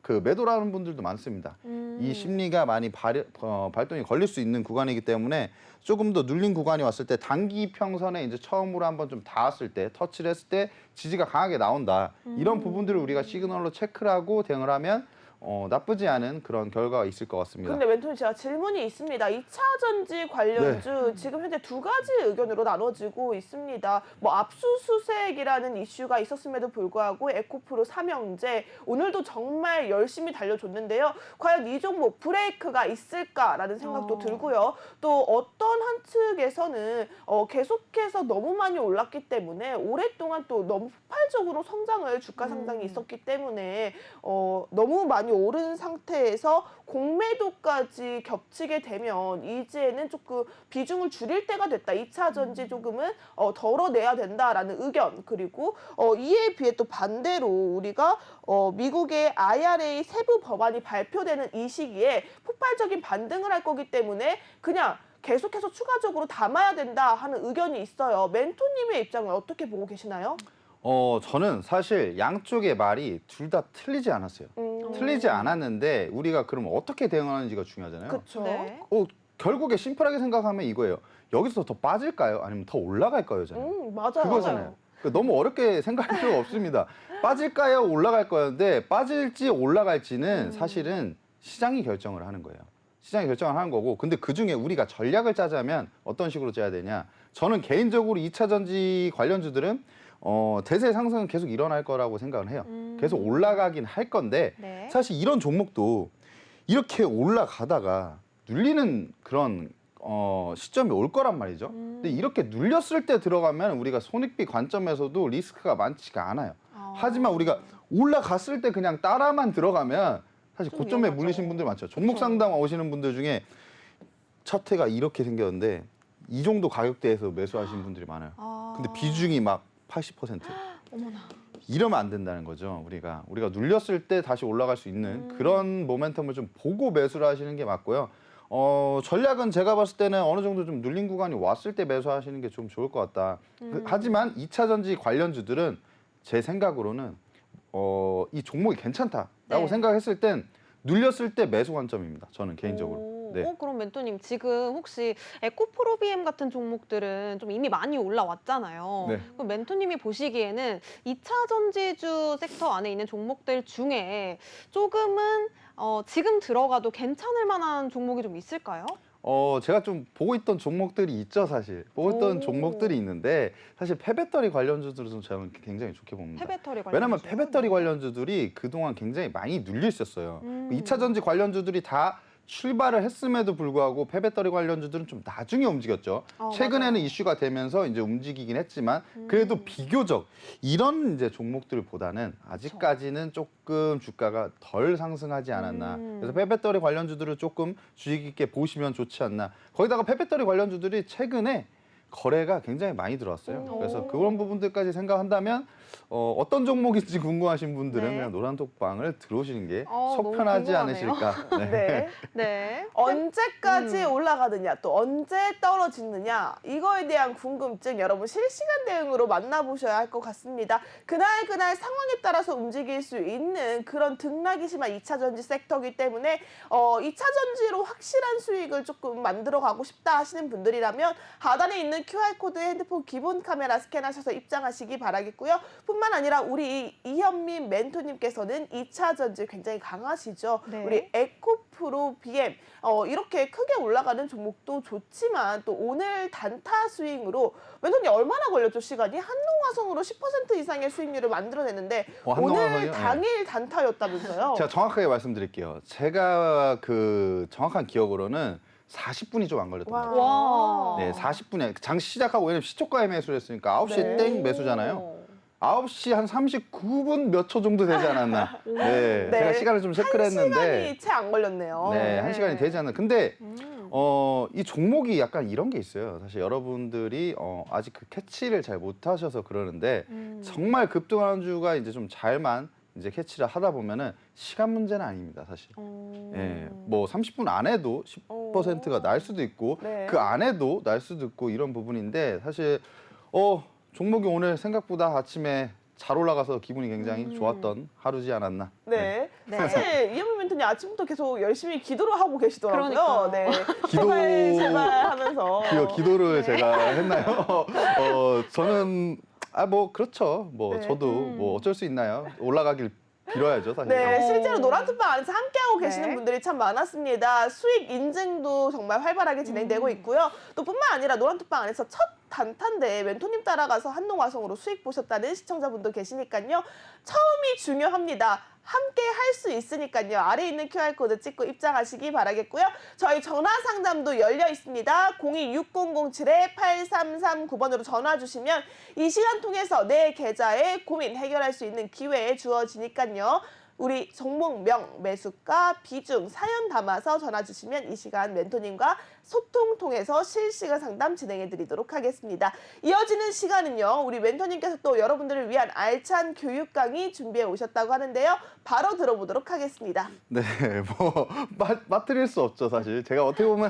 그 매도라는 분들도 많습니다. 이 심리가 많이 발동이 걸릴 수 있는 구간이기 때문에 조금 더 눌린 구간이 왔을 때 단기 평선에 이제 처음으로 한번 좀 닿았을 때 터치를 했을 때 지지가 강하게 나온다. 이런 부분들을 우리가 시그널로 체크를 하고 대응을 하면 나쁘지 않은 그런 결과가 있을 것 같습니다. 근데 멘토님 제가 질문이 있습니다. 2차 전지 관련주 지금 현재 두 가지 의견으로 나눠지고 있습니다. 뭐 압수수색이라는 이슈가 있었음에도 불구하고 에코프로 삼형제 오늘도 정말 열심히 달려줬는데요. 과연 이 종목 브레이크가 있을까라는 생각도 들고요. 또 어떤 한 측에서는 계속해서 너무 많이 올랐기 때문에 오랫동안 또 너무 폭발적으로 성장을 주가 상장이 있었기 때문에 너무 많이 오른 상태에서 공매도까지 겹치게 되면 이제는 조금 비중을 줄일 때가 됐다. 2차 전지 조금은 덜어내야 된다라는 의견. 그리고 이에 비해 또 반대로 우리가 미국의 IRA 세부 법안이 발표되는 이 시기에 폭발적인 반등을 할 거기 때문에 그냥 계속해서 추가적으로 담아야 된다 하는 의견이 있어요. 멘토님의 입장을 어떻게 보고 계시나요? 저는 사실 양쪽의 말이 둘 다 틀리지 않았어요. 틀리지 않았는데 우리가 그럼 어떻게 대응하는지가 중요하잖아요. 그렇죠. 네. 결국에 심플하게 생각하면 이거예요. 여기서 더 빠질까요? 아니면 더 올라갈까요?잖아요. 맞아요. 그거잖아요. 그러니까 너무 어렵게 생각할 필요가 없습니다. 빠질까요? 올라갈 거였는데 빠질지 올라갈지는 사실은 시장이 결정을 하는 거예요. 시장이 결정을 하는 거고 근데 그중에 우리가 전략을 짜자면 어떤 식으로 짜야 되냐. 저는 개인적으로 2차 전지 관련주들은 대세 상승은 계속 일어날 거라고 생각을 해요. 계속 올라가긴 할 건데 네. 사실 이런 종목도 이렇게 올라가다가 눌리는 그런 시점이 올 거란 말이죠. 근데 이렇게 눌렸을 때 들어가면 우리가 손익비 관점에서도 리스크가 많지가 않아요. 하지만 우리가 올라갔을 때 그냥 따라만 들어가면 사실 좀 고점에 위험하죠. 물리신 분들 많죠. 종목 상담 오시는 분들 중에 차트가 이렇게 생겼는데 이 정도 가격대에서 매수하신 분들이 많아요. 근데 비중이 막 80%. 어머나. 이러면 안 된다는 거죠. 우리가 눌렸을 때 다시 올라갈 수 있는 그런 모멘텀을 좀 보고 매수를 하시는 게 맞고요. 전략은 제가 봤을 때는 어느 정도 좀 눌린 구간이 왔을 때 매수하시는 게 좀 좋을 것 같다. 하지만 2차 전지 관련주들은 제 생각으로는 이 종목이 괜찮다라고 네. 생각했을 땐 눌렸을 때 매수 관점입니다. 저는 개인적으로. 네. 그럼 멘토님 지금 혹시 에코프로비엠 같은 종목들은 좀 이미 많이 올라왔잖아요. 네. 그럼 멘토님이 보시기에는 2차 전지주 섹터 안에 있는 종목들 중에 조금은 지금 들어가도 괜찮을 만한 종목이 좀 있을까요? 제가 좀 보고 있던 종목들이 있죠, 사실. 보고 있던 오. 종목들이 있는데 사실 폐배터리 관련주들은 저는 굉장히 좋게 봅니다. 폐배터리 관련. 왜냐면 폐배터리 관련주들이 그동안 굉장히 많이 눌려 있었어요. 2차 전지 관련주들이 다 출발을 했음에도 불구하고 폐배터리 관련주들은 좀 나중에 움직였죠. 최근에는 맞아요. 이슈가 되면서 이제 움직이긴 했지만 그래도 비교적 이런 이제 종목들보다는 아직까지는 조금 주가가 덜 상승하지 않았나. 그래서 폐배터리 관련주들을 조금 주의 깊게 보시면 좋지 않나. 거기다가 폐배터리 관련주들이 최근에 거래가 굉장히 많이 들어왔어요. 그래서 그런 부분들까지 생각한다면 어떤 종목인지 궁금하신 분들은 네. 그냥 노란톡방을 들어오시는 게 너무 속 편하지 궁금하네요. 않으실까. 네. 네. 네. 언제까지 올라가느냐 또 언제 떨어지느냐 이거에 대한 궁금증 여러분 실시간 대응으로 만나보셔야 할 것 같습니다. 그날 상황에 따라서 움직일 수 있는 그런 등락이 심한 2차 전지 섹터이기 때문에 2차 전지로 확실한 수익을 조금 만들어 가고 싶다 하시는 분들이라면 하단에 있는 QR코드 핸드폰 기본 카메라 스캔하셔서 입장하시기 바라겠고요. 뿐만 아니라 우리 이현민 멘토님께서는 2차 전지 굉장히 강하시죠. 네. 우리 에코프로 BM 이렇게 크게 올라가는 종목도 좋지만 또 오늘 단타 스윙으로 멘토님 얼마나 걸렸죠 시간이? 한농화성으로 10% 이상의 수익률을 만들어냈는데 오늘 한농화성이요? 당일 단타였다면서요? 제가 정확하게 말씀드릴게요. 제가 그 정확한 기억으로는 40분이 좀 안 걸렸던 것 같아요. 와. 네, 40분에 장시 시작하고 왜냐면 시초가에 매수를 했으니까 9시에 네. 땡 매수잖아요. 9시 한 39분 몇 초 정도 되지 않았나. 네, 네. 제가 시간을 좀 체크를 했는데 시간이 채 안 걸렸네요. 네, 한 시간이 되지 않았나. 근데 음. 이 종목이 약간 이런 게 있어요. 사실 여러분들이 아직 그 캐치를 잘 못하셔서 그러는데 정말 급등하는 주가 이제 좀 잘만 이제 캐치를 하다 보면은 시간 문제는 아닙니다, 사실. 예, 뭐 30분 안에도 10%가 날 수도 있고 네. 그 안에도 날 수도 있고 이런 부분인데 사실 종목이 오늘 생각보다 아침에 잘 올라가서 기분이 굉장히 좋았던 하루지 않았나. 네. 네. 사실 이현민 멘토님 아침부터 계속 열심히 기도를 하고 계시더라고요. 그러니까요. 네. 기도- 제발 하면서. 기도를 제가 했나요? 저는 뭐 그렇죠. 뭐 네. 저도 뭐 어쩔 수 있나요? 올라가길 빌어야죠, 사실. 네, 어. 실제로 노란톡방 안에서 함께하고 계시는 네. 분들이 참 많았습니다. 수익 인증도 정말 활발하게 진행되고 있고요. 또 뿐만 아니라 노란톡방 안에서 첫 단타인데 멘토님 따라가서 한농화성으로 수익 보셨다는 시청자분도 계시니까요. 처음이 중요합니다. 함께 할 수 있으니까요. 아래에 있는 QR코드 찍고 입장하시기 바라겠고요. 저희 전화 상담도 열려 있습니다. 026007-8339번으로 전화 주시면 이 시간 통해서 내 계좌의 고민 해결할 수 있는 기회 주어지니까요. 우리 종목명, 매수가, 비중, 사연 담아서 전화 주시면 이 시간 멘토님과 소통 통해서 실시간 상담 진행해 드리도록 하겠습니다. 이어지는 시간은요. 우리 멘토님께서 또 여러분들을 위한 알찬 교육 강의 준비해 오셨다고 하는데요. 바로 들어보도록 하겠습니다. 네, 뭐 빠뜨릴 수 없죠, 사실. 제가 어떻게 보면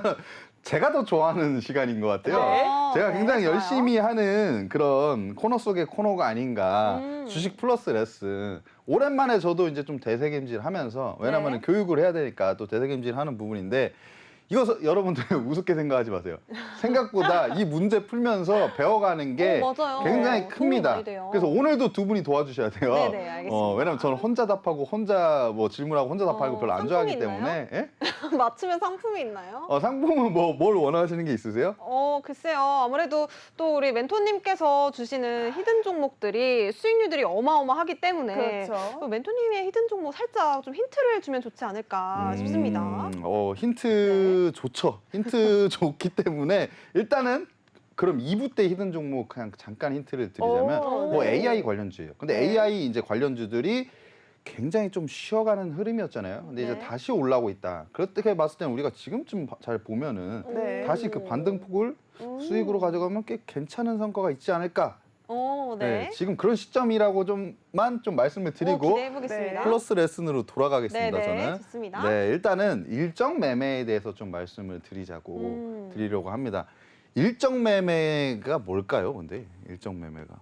제가 더 좋아하는 시간인 것 같아요. 네. 제가 굉장히 좋아요. 열심히 하는 그런 코너 속의 코너가 아닌가. 주식 플러스 레슨. 오랜만에 저도 이제 좀 대세김질하면서 왜냐하면 네. 교육을 해야 되니까 또 대세김질하는 부분인데 이거 여러분들 우습게 생각하지 마세요. 생각보다 이 문제 풀면서 배워가는 게 맞아요. 굉장히 도움이 큽니다. 많이 돼요. 그래서 오늘도 두 분이 도와주셔야 돼요. 네네, 알겠습니다. 왜냐면 저는 혼자 답하고 혼자 뭐 질문하고 혼자 답하는 거 별로 안 좋아하기 상품이 때문에. 예? 맞추면 상품이 있나요? 상품은 뭘 원하시는 게 있으세요? 글쎄요. 아무래도 또 우리 멘토님께서 주시는 히든 종목들이 수익률들이 어마어마하기 때문에 그렇죠. 또 멘토님의 히든 종목 살짝 좀 힌트를 주면 좋지 않을까 싶습니다. 힌트 좋죠. 힌트 좋기 때문에 일단은 그럼 2부 때 히든 종목 그냥 잠깐 힌트를 드리자면 오, 뭐 네. AI 관련주예요. 근데 네. AI 이제 관련주들이 굉장히 좀 쉬어가는 흐름이었잖아요. 근데 이제 네. 다시 올라오고 있다. 그렇게 봤을 때는 우리가 지금쯤 잘 보면은 네. 다시 그 반등폭을 수익으로 가져가면 꽤 괜찮은 성과가 있지 않을까. 네. 지금 그런 시점이라고 좀 말씀을 드리고 기대해 보겠습니다. 네. 플러스 레슨으로 돌아가겠습니다. 네네, 저는. 좋습니다. 네, 일단은 일정 매매에 대해서 좀 말씀을 드리자고 드리려고 합니다. 일정 매매가 뭘까요? 근데 일정 매매가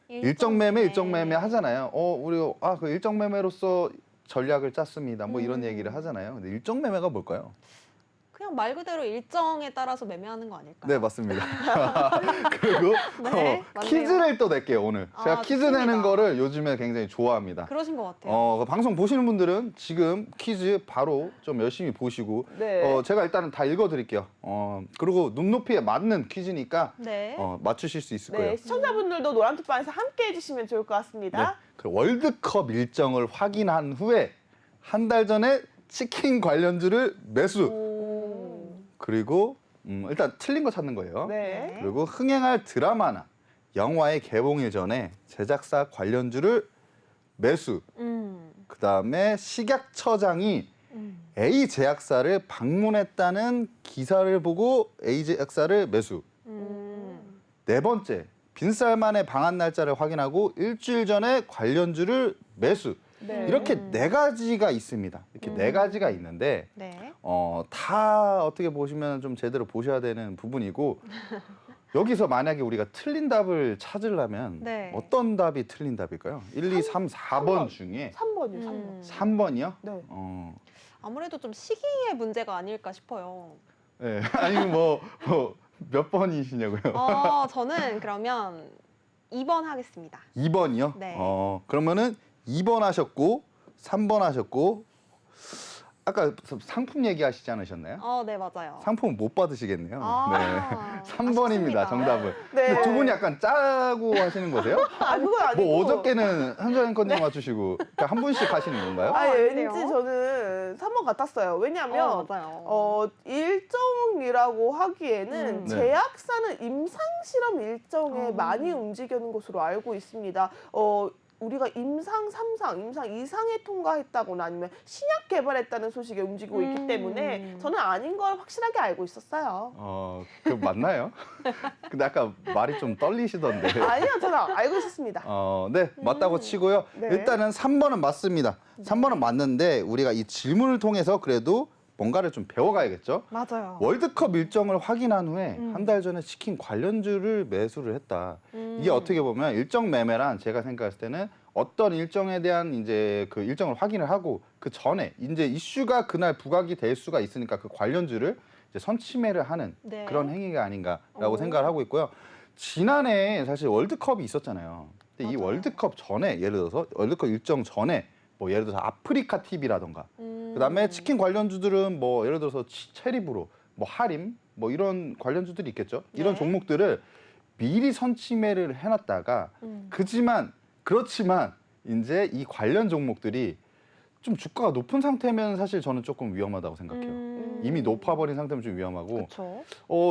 일정 매매 하잖아요. 우리 그 일정 매매로서 전략을 짰습니다. 뭐 이런 얘기를 하잖아요. 근데 일정 매매가 뭘까요? 그냥 말 그대로 일정에 따라서 매매하는 거 아닐까요? 네, 맞습니다. 그리고 네, 맞네요. 퀴즈를 또 낼게요, 오늘. 제가 아, 퀴즈 좋습니다. 내는 거를 요즘에 굉장히 좋아합니다. 그러신 것 같아요. 그 방송 보시는 분들은 지금 퀴즈 바로 좀 열심히 보시고 네. 제가 일단은 다 읽어드릴게요. 그리고 눈높이에 맞는 퀴즈니까 네. 맞추실 수 있을 거예요. 네, 시청자분들도 노란톡방에서 함께 해주시면 좋을 것 같습니다. 그 월드컵 일정을 확인한 후에 한 달 전에 치킨 관련주를 매수. 그리고 일단 틀린 거 찾는 거예요. 네. 그리고 흥행할 드라마나 영화의 개봉일 전에 제작사 관련주를 매수. 그다음에 식약처장이 A 제약사를 방문했다는 기사를 보고 A 제약사를 매수. 네 번째, 빈쌀만의 방한 날짜를 확인하고 일주일 전에 관련주를 매수. 네. 이렇게 네 가지가 있습니다. 이렇게 네 가지가 있는데 네. 다 어떻게 보시면 좀 제대로 보셔야 되는 부분이고 여기서 만약에 우리가 틀린 답을 찾으려면 네. 어떤 답이 틀린 답일까요? 1, 2, 3, 4번 중에 3번이요, 3번. 3번이요? 네. 아무래도 좀 시기의 문제가 아닐까 싶어요. 네. 아니면 몇 번이시냐고요? 저는 그러면 2번 하겠습니다. 2번이요? 네. 그러면은 2번 하셨고 3번 하셨고 아까 상품 얘기하시지 않으셨나요? 네, 맞아요. 상품 못 받으시겠네요. 아, 3번입니다. 아쉽습니다. 정답은. 네. 근데 두 분이 약간 짜고 하시는 거세요? 그건 아니고. 뭐 어저께는 한정 앵커님 맞추시고 그러니까 한 분씩 하시는 건가요? 왠지 아닌데요? 저는 3번 같았어요. 왜냐면 맞아요. 일정이라고 하기에는 네. 제약사는 임상실험 일정에 음. 많이 움직이는 것으로 알고 있습니다. 우리가 임상 3상, 임상 2상에 통과했다거나 아니면 신약 개발했다는 소식에 움직이고 있기 때문에 저는 아닌 걸 확실하게 알고 있었어요. 그 맞나요? 근데 아까 말이 좀 떨리시던데. 아니요, 저는 알고 있었습니다. 네, 맞다고 치고요. 네. 일단은 3번은 맞습니다. 3번은 맞는데 우리가 이 질문을 통해서 그래도 뭔가를 좀 배워가야겠죠. 맞아요. 월드컵 일정을 확인한 후에 한 달 전에 치킨 관련주를 매수를 했다. 이게 어떻게 보면 일정 매매란 제가 생각했을 때는 어떤 일정에 대한 이제 그 일정을 확인을 하고 그 전에 이제 이슈가 그날 부각이 될 수가 있으니까 그 관련주를 이제 선취매를 하는 네. 그런 행위가 아닌가라고 오. 생각을 하고 있고요. 지난해 사실 월드컵이 있었잖아요. 근데 이 맞아요. 월드컵 전에 예를 들어서 월드컵 일정 전에 뭐 예를 들어서 아프리카 TV라던가 그다음에 치킨 관련주들은 뭐 예를 들어서 체리브로 뭐 하림 뭐 이런 관련주들이 있겠죠. 이런 네. 종목들을 미리 선취매를 해놨다가 그렇지만 이제 이 관련 종목들이 좀 주가가 높은 상태면 사실 저는 조금 위험하다고 생각해요. 이미 높아버린 상태면 좀 위험하고 그렇죠.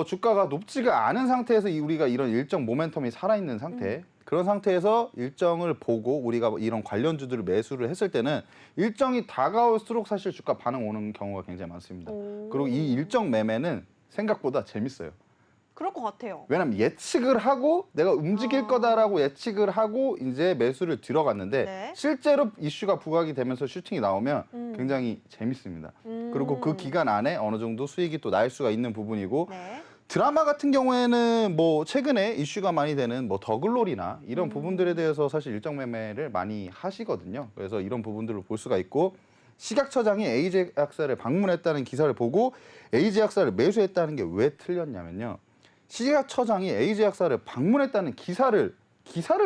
주가가 높지가 않은 상태에서 우리가 이런 일정 모멘텀이 살아있는 상태 그런 상태에서 일정을 보고 우리가 이런 관련주들을 매수를 했을 때는 일정이 다가올수록 사실 주가 반응 오는 경우가 굉장히 많습니다. 오. 그리고 이 일정 매매는 생각보다 재밌어요. 그럴 것 같아요. 왜냐면 예측을 하고 내가 움직일 아. 거다라고 예측을 하고 이제 매수를 들어갔는데 네. 실제로 이슈가 부각이 되면서 슈팅이 나오면 굉장히 재밌습니다. 그리고 그 기간 안에 어느 정도 수익이 또 날 수가 있는 부분이고 네. 드라마 같은 경우에는 뭐 최근에 이슈가 많이 되는 뭐 더글로리나 이런 부분들에 대해서 사실 일정 매매를 많이 하시거든요. 그래서 이런 부분들을 볼 수가 있고 시각처장이 AJ약사를 방문했다는 기사를 보고 AJ약사를 매수했다는 게 왜 틀렸냐면요. 시각처장이 AJ약사를 방문했다는 기사를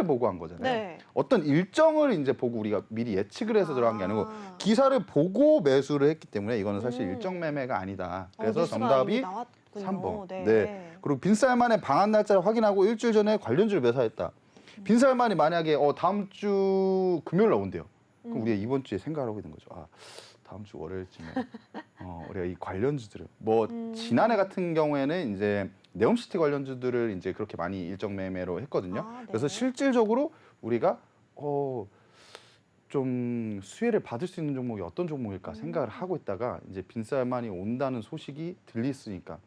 보고 한 거잖아요. 네. 어떤 일정을 이제 보고 우리가 미리 예측을 해서 들어간 게 아니고 아. 기사를 보고 매수를 했기 때문에 이거는 사실 일정 매매가 아니다. 그래서 뉴스가 정답이 이미 나왔군요. 3번. 네. 네. 그리고 빈살만의 방한 날짜를 확인하고 일주일 전에 관련주를 매수했다. 빈살만이 만약에 다음 주 금요일 날 온대요. 그럼 우리가 이번 주에 생각을 하고 있는 거죠. 아, 다음 주 월요일쯤에 우리가 이 관련주들을 뭐 지난해 같은 경우에는 이제 네옴시티 관련주들을 이제 그렇게 많이 일정 매매로 했거든요. 아, 네. 그래서 실질적으로 우리가 좀 수혜를 받을 수 있는 종목이 어떤 종목일까 생각을 하고 있다가 이제 빈살만이 온다는 소식이 들리으니까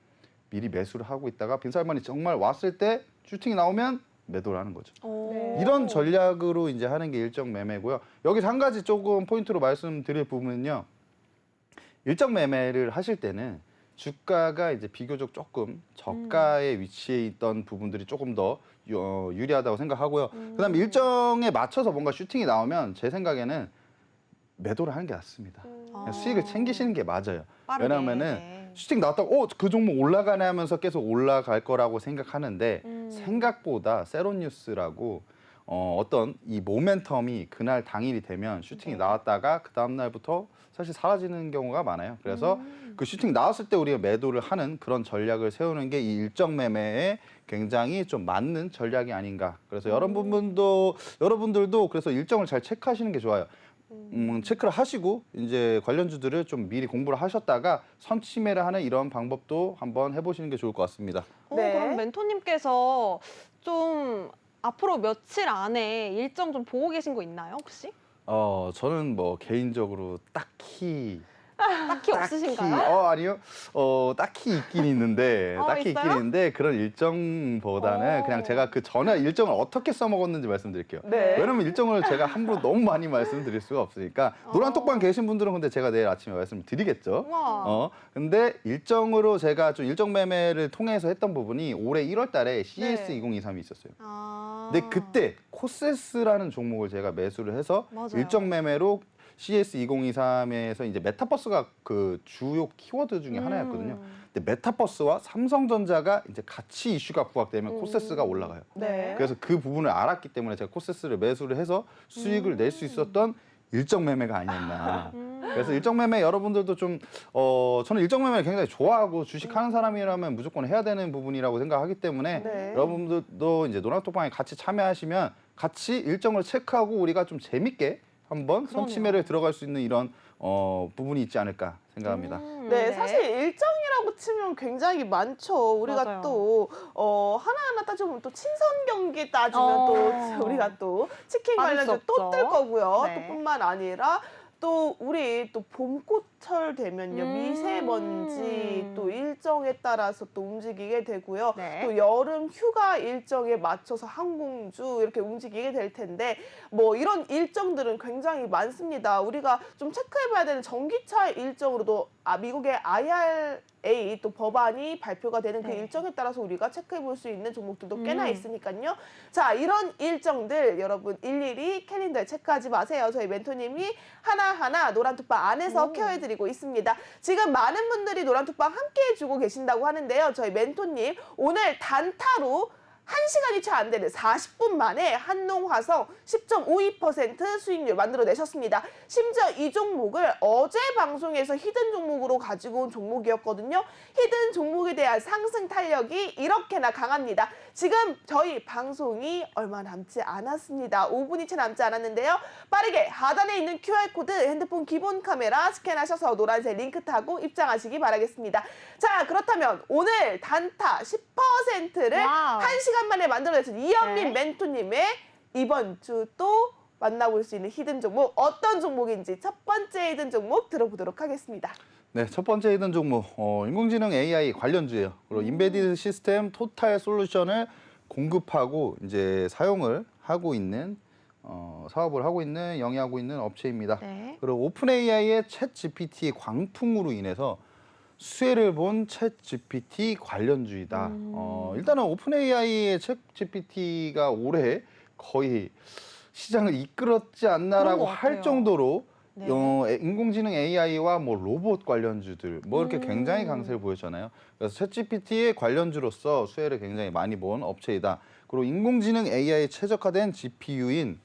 미리 매수를 하고 있다가 빈살만이 정말 왔을 때 슈팅이 나오면 매도를 하는 거죠. 오. 네. 이런 전략으로 이제 하는 게 일정 매매고요. 여기서 한 가지 조금 포인트로 말씀드릴 부분은요. 일정 매매를 하실 때는 주가가 이제 비교적 조금 저가에 위치해 있던 부분들이 조금 더 유리하다고 생각하고요. 그다음에 일정에 맞춰서 뭔가 슈팅이 나오면 제 생각에는 매도를 하는 게 낫습니다. 그냥 수익을 챙기시는 게 맞아요. 빠르게. 왜냐하면은 네. 슈팅 나왔다고 그 종목 올라가네 하면서 계속 올라갈 거라고 생각하는데 생각보다 세로뉴스라고 어떤 이 모멘텀이 그날 당일이 되면 슈팅이 네. 나왔다가 그 다음 날부터 사실 사라지는 경우가 많아요. 그래서 그 슈팅 나왔을 때 우리가 매도를 하는 그런 전략을 세우는 게 이 일정 매매에 굉장히 좀 맞는 전략이 아닌가. 그래서 여러분들도 그래서 일정을 잘 체크하시는 게 좋아요. 체크를 하시고 이제 관련주들을 좀 미리 공부를 하셨다가 선취매를 하는 이런 방법도 한번 해보시는 게 좋을 것 같습니다. 네. 그럼 멘토님께서 좀 앞으로 며칠 안에 일정 좀 보고 계신 거 있나요, 혹시? 저는 뭐 개인적으로 딱히 딱히 없으신가요? 아니요. 딱히 있긴 있는데 딱히 있어요? 있긴 있는데 그런 일정보다는 그냥 제가 그 전에 일정을 어떻게 써먹었는지 말씀드릴게요. 네. 왜냐면 일정을 제가 함부로 너무 많이 말씀드릴 수가 없으니까 노란톡방 계신 분들은 근데 제가 내일 아침에 말씀드리겠죠. 우와. 근데 일정으로 제가 좀 일정 매매를 통해서 했던 부분이 올해 1월 달에 CS 네. 2023이 있었어요. 아. 근데 그때 코세스라는 종목을 제가 매수를 해서 맞아요. 일정 매매로 CS 2023에서 이제 메타버스가 그 주요 키워드 중에 하나였거든요. 근데 메타버스와 삼성전자가 이제 같이 이슈가 부각되면 코세스가 올라가요. 네. 그래서 그 부분을 알았기 때문에 제가 코세스를 매수를 해서 수익을 낼 수 있었던 일정 매매가 아니었나. 그래서 일정 매매 여러분들도 좀 저는 일정 매매를 굉장히 좋아하고 주식하는 사람이라면 무조건 해야 되는 부분이라고 생각하기 때문에 네. 여러분들도 이제 노란톡방에 같이 참여하시면 같이 일정을 체크하고 우리가 좀 재밌게 한번 선취매를 들어갈 수 있는 이런 부분이 있지 않을까 생각합니다. 네, 사실 일정이라고 치면 굉장히 많죠. 우리가 맞아요. 또 하나하나 따져보면 또 친선 경기 따지면 또 우리가 또 치킨 빠질 수 관련주 또 없죠. 뜰 거고요. 네. 또 뿐만 아니라 또 우리 또 봄꽃 장마철 되면요. 미세먼지 또 일정에 따라서 또 움직이게 되고요. 네. 또 여름 휴가 일정에 맞춰서 항공주 이렇게 움직이게 될 텐데 뭐 이런 일정들은 굉장히 많습니다. 우리가 좀 체크해봐야 되는 전기차 일정으로도 미국의 IRA 또 법안이 발표가 되는 그 네. 일정에 따라서 우리가 체크해볼 수 있는 종목들도 꽤나 있으니까요. 자, 이런 일정들 여러분 일일이 캘린더에 체크하지 마세요. 저희 멘토님이 하나하나 노란톡방 안에서 케어해드리고 있습니다. 지금 많은 분들이 노란톡방 함께 해주고 계신다고 하는데요. 저희 멘토님 오늘 단타로 1시간이 채 안 되는 40분 만에 한농화성 10.52% 수익률 만들어내셨습니다. 심지어 이 종목을 어제 방송에서 히든 종목으로 가지고 온 종목이었거든요. 히든 종목에 대한 상승 탄력이 이렇게나 강합니다. 지금 저희 방송이 얼마 남지 않았습니다. 5분이 채 남지 않았는데요. 빠르게 하단에 있는 QR코드 핸드폰 기본 카메라 스캔하셔서 노란색 링크 타고 입장하시기 바라겠습니다. 자, 그렇다면 오늘 단타 10%를 와우. 1시간 만에 만들어내신 이현민 네. 멘토님의 이번 주 또 만나볼 수 있는 히든 종목 어떤 종목인지 첫 번째 히든 종목 들어보도록 하겠습니다. 네, 첫 번째 히든 종목 인공지능 AI 관련주예요. 그리고 인베디드 시스템 토탈 솔루션을 공급하고 이제 사용을 하고 있는 사업을 하고 있는 영위하고 있는 업체입니다. 네. 그리고 오픈 AI의 챗 GPT 광풍으로 인해서 수혜를 본 챗 GPT 관련주이다. 일단은 오픈 AI의 챗 GPT가 올해 거의 시장을 이끌었지 않나라고 그런 것 할 같아요. 정도로 네. 인공지능 AI와 뭐 로봇 관련주들 뭐 이렇게 굉장히 강세를 보였잖아요. 그래서 챗GPT의 관련주로서 수혜를 굉장히 많이 본 업체이다. 그리고 인공지능 AI에 최적화된 GPU인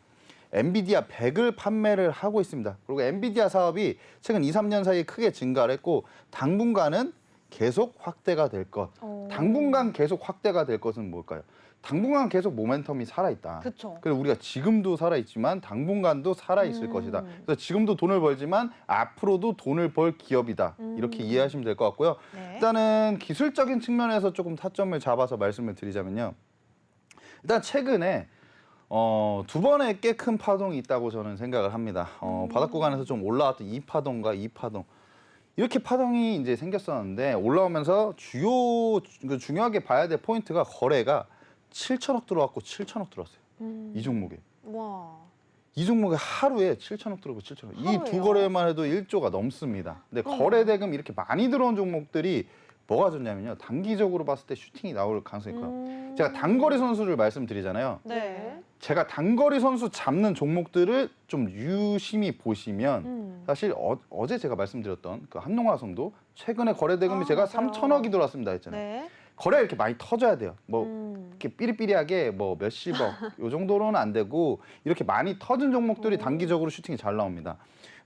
엔비디아 100을 판매를 하고 있습니다. 그리고 엔비디아 사업이 최근 2, 3년 사이에 크게 증가를 했고 당분간은 계속 확대가 될 것. 당분간 계속 확대가 될 것은 뭘까요? 당분간 계속 모멘텀이 살아있다. 그쵸. 그래서 우리가 지금도 살아있지만 당분간도 살아있을 것이다. 그래서 지금도 돈을 벌지만 앞으로도 돈을 벌 기업이다. 이렇게 이해하시면 될 것 같고요. 네. 일단은 기술적인 측면에서 조금 타점을 잡아서 말씀을 드리자면요. 일단 최근에 두 번의 꽤 큰 파동이 있다고 저는 생각을 합니다. 바닥 구간에서 좀 올라왔던 2파동과 2파동. 이렇게 파동이 이제 생겼었는데 올라오면서 중요하게 봐야 될 포인트가 거래가 7천억 들어왔고 7천억 들어왔어요. 이 종목에. 와. 이 종목에 하루에 7천억 들어오고 7천억. 이 두 하루에요? 거래만 해도 1조가 넘습니다. 근데 거래 대금 이렇게 많이 들어온 종목들이 뭐가 좋냐면요. 단기적으로 봤을 때 슈팅이 나올 가능성이 커요. 제가 단거리 선수를 말씀드리잖아요. 네. 제가 단거리 선수 잡는 종목들을 좀 유심히 보시면 사실 어제 제가 말씀드렸던 그 한농화성도 최근에 거래 대금이 제가 맞아요. 3천억이 들어왔습니다 했잖아요. 네. 거래가 이렇게 많이 터져야 돼요. 뭐 이렇게 삐리삐리하게 뭐 몇십억 요 정도로는 안 되고 이렇게 많이 터진 종목들이 단기적으로 슈팅이 잘 나옵니다.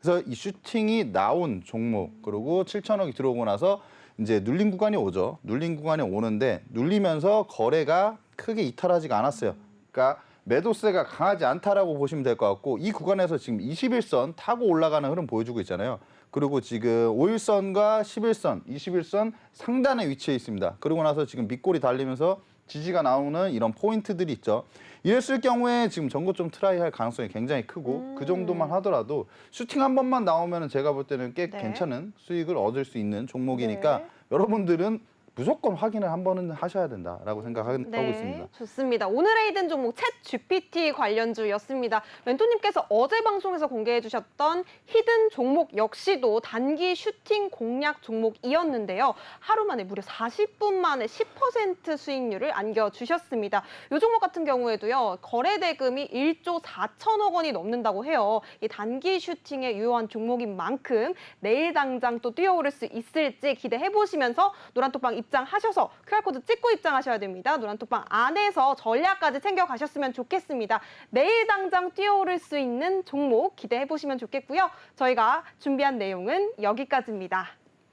그래서 이 슈팅이 나온 종목 그리고 7천억이 들어오고 나서 이제 눌린 구간이 오죠. 눌린 구간이 오는데 눌리면서 거래가 크게 이탈하지가 않았어요. 그러니까 매도세가 강하지 않다라고 보시면 될 것 같고 이 구간에서 지금 21선 타고 올라가는 흐름 보여주고 있잖아요. 그리고 지금 5일선과 11선, 21선 상단에 위치해 있습니다. 그러고 나서 지금 밑골이 달리면서 지지가 나오는 이런 포인트들이 있죠. 이랬을 경우에 지금 전고점 트라이 할 가능성이 굉장히 크고 그 정도만 하더라도 슈팅 한 번만 나오면 제가 볼 때는 꽤 네. 괜찮은 수익을 얻을 수 있는 종목이니까 네. 여러분들은 무조건 확인을 한 번은 하셔야 된다라고 생각하고 네, 있습니다. 좋습니다. 오늘의 히든 종목 챗 GPT 관련주였습니다. 멘토님께서 어제 방송에서 공개해 주셨던 히든 종목 역시도 단기 슈팅 공략 종목이었는데요. 하루 만에 무려 40분 만에 10% 수익률을 안겨주셨습니다. 이 종목 같은 경우에도요. 거래 대금이 1조 4천억 원이 넘는다고 해요. 이 단기 슈팅에 유효한 종목인 만큼 내일 당장 또 뛰어오를 수 있을지 기대해 보시면서 노란톡방 입장하셔서 QR코드 찍고 입장하셔야 됩니다. 노란톡방 안에서 전략까지 챙겨가셨으면 좋겠습니다. 내일 당장 뛰어오를 수 있는 종목 기대해 보시면 좋겠고요. 저희가 준비한 내용은 여기까지입니다.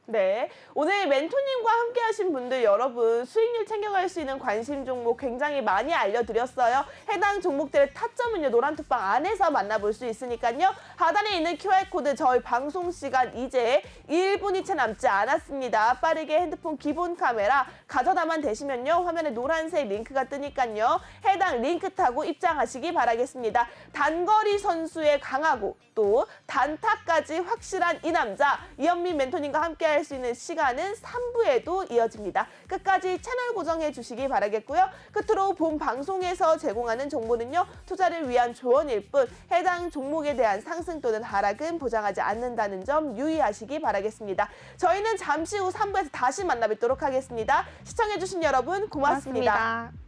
네, 오늘 멘토님과 함께 하신 분들 여러분 수익률 챙겨갈 수 있는 관심 종목 굉장히 많이 알려드렸어요. 해당 종목들의 타점은요 노란톡방 안에서 만나볼 수 있으니까요. 하단에 있는 QR코드 저희 방송 시간 이제 1분이 채 남지 않았습니다. 빠르게 핸드폰 기본 카메라 가져다만 대시면요 화면에 노란색 링크가 뜨니까요. 해당 링크 타고 입장하시기 바라겠습니다. 단거리 선수의 강하고 또 단타까지 확실한 이 남자 이현민 멘토님과 함께 할 수 있는 시간은 3부에도 이어집니다. 끝까지 채널 고정해 주시기 바라겠고요. 끝으로 본 방송에서 제공하는 정보는요. 투자를 위한 조언일 뿐 해당 종목에 대한 상승 또는 하락은 보장하지 않는다는 점 유의하시기 바라겠습니다. 저희는 잠시 후 3부에서 다시 만나 뵙도록 하겠습니다. 시청해 주신 여러분 고맙습니다. 고맙습니다.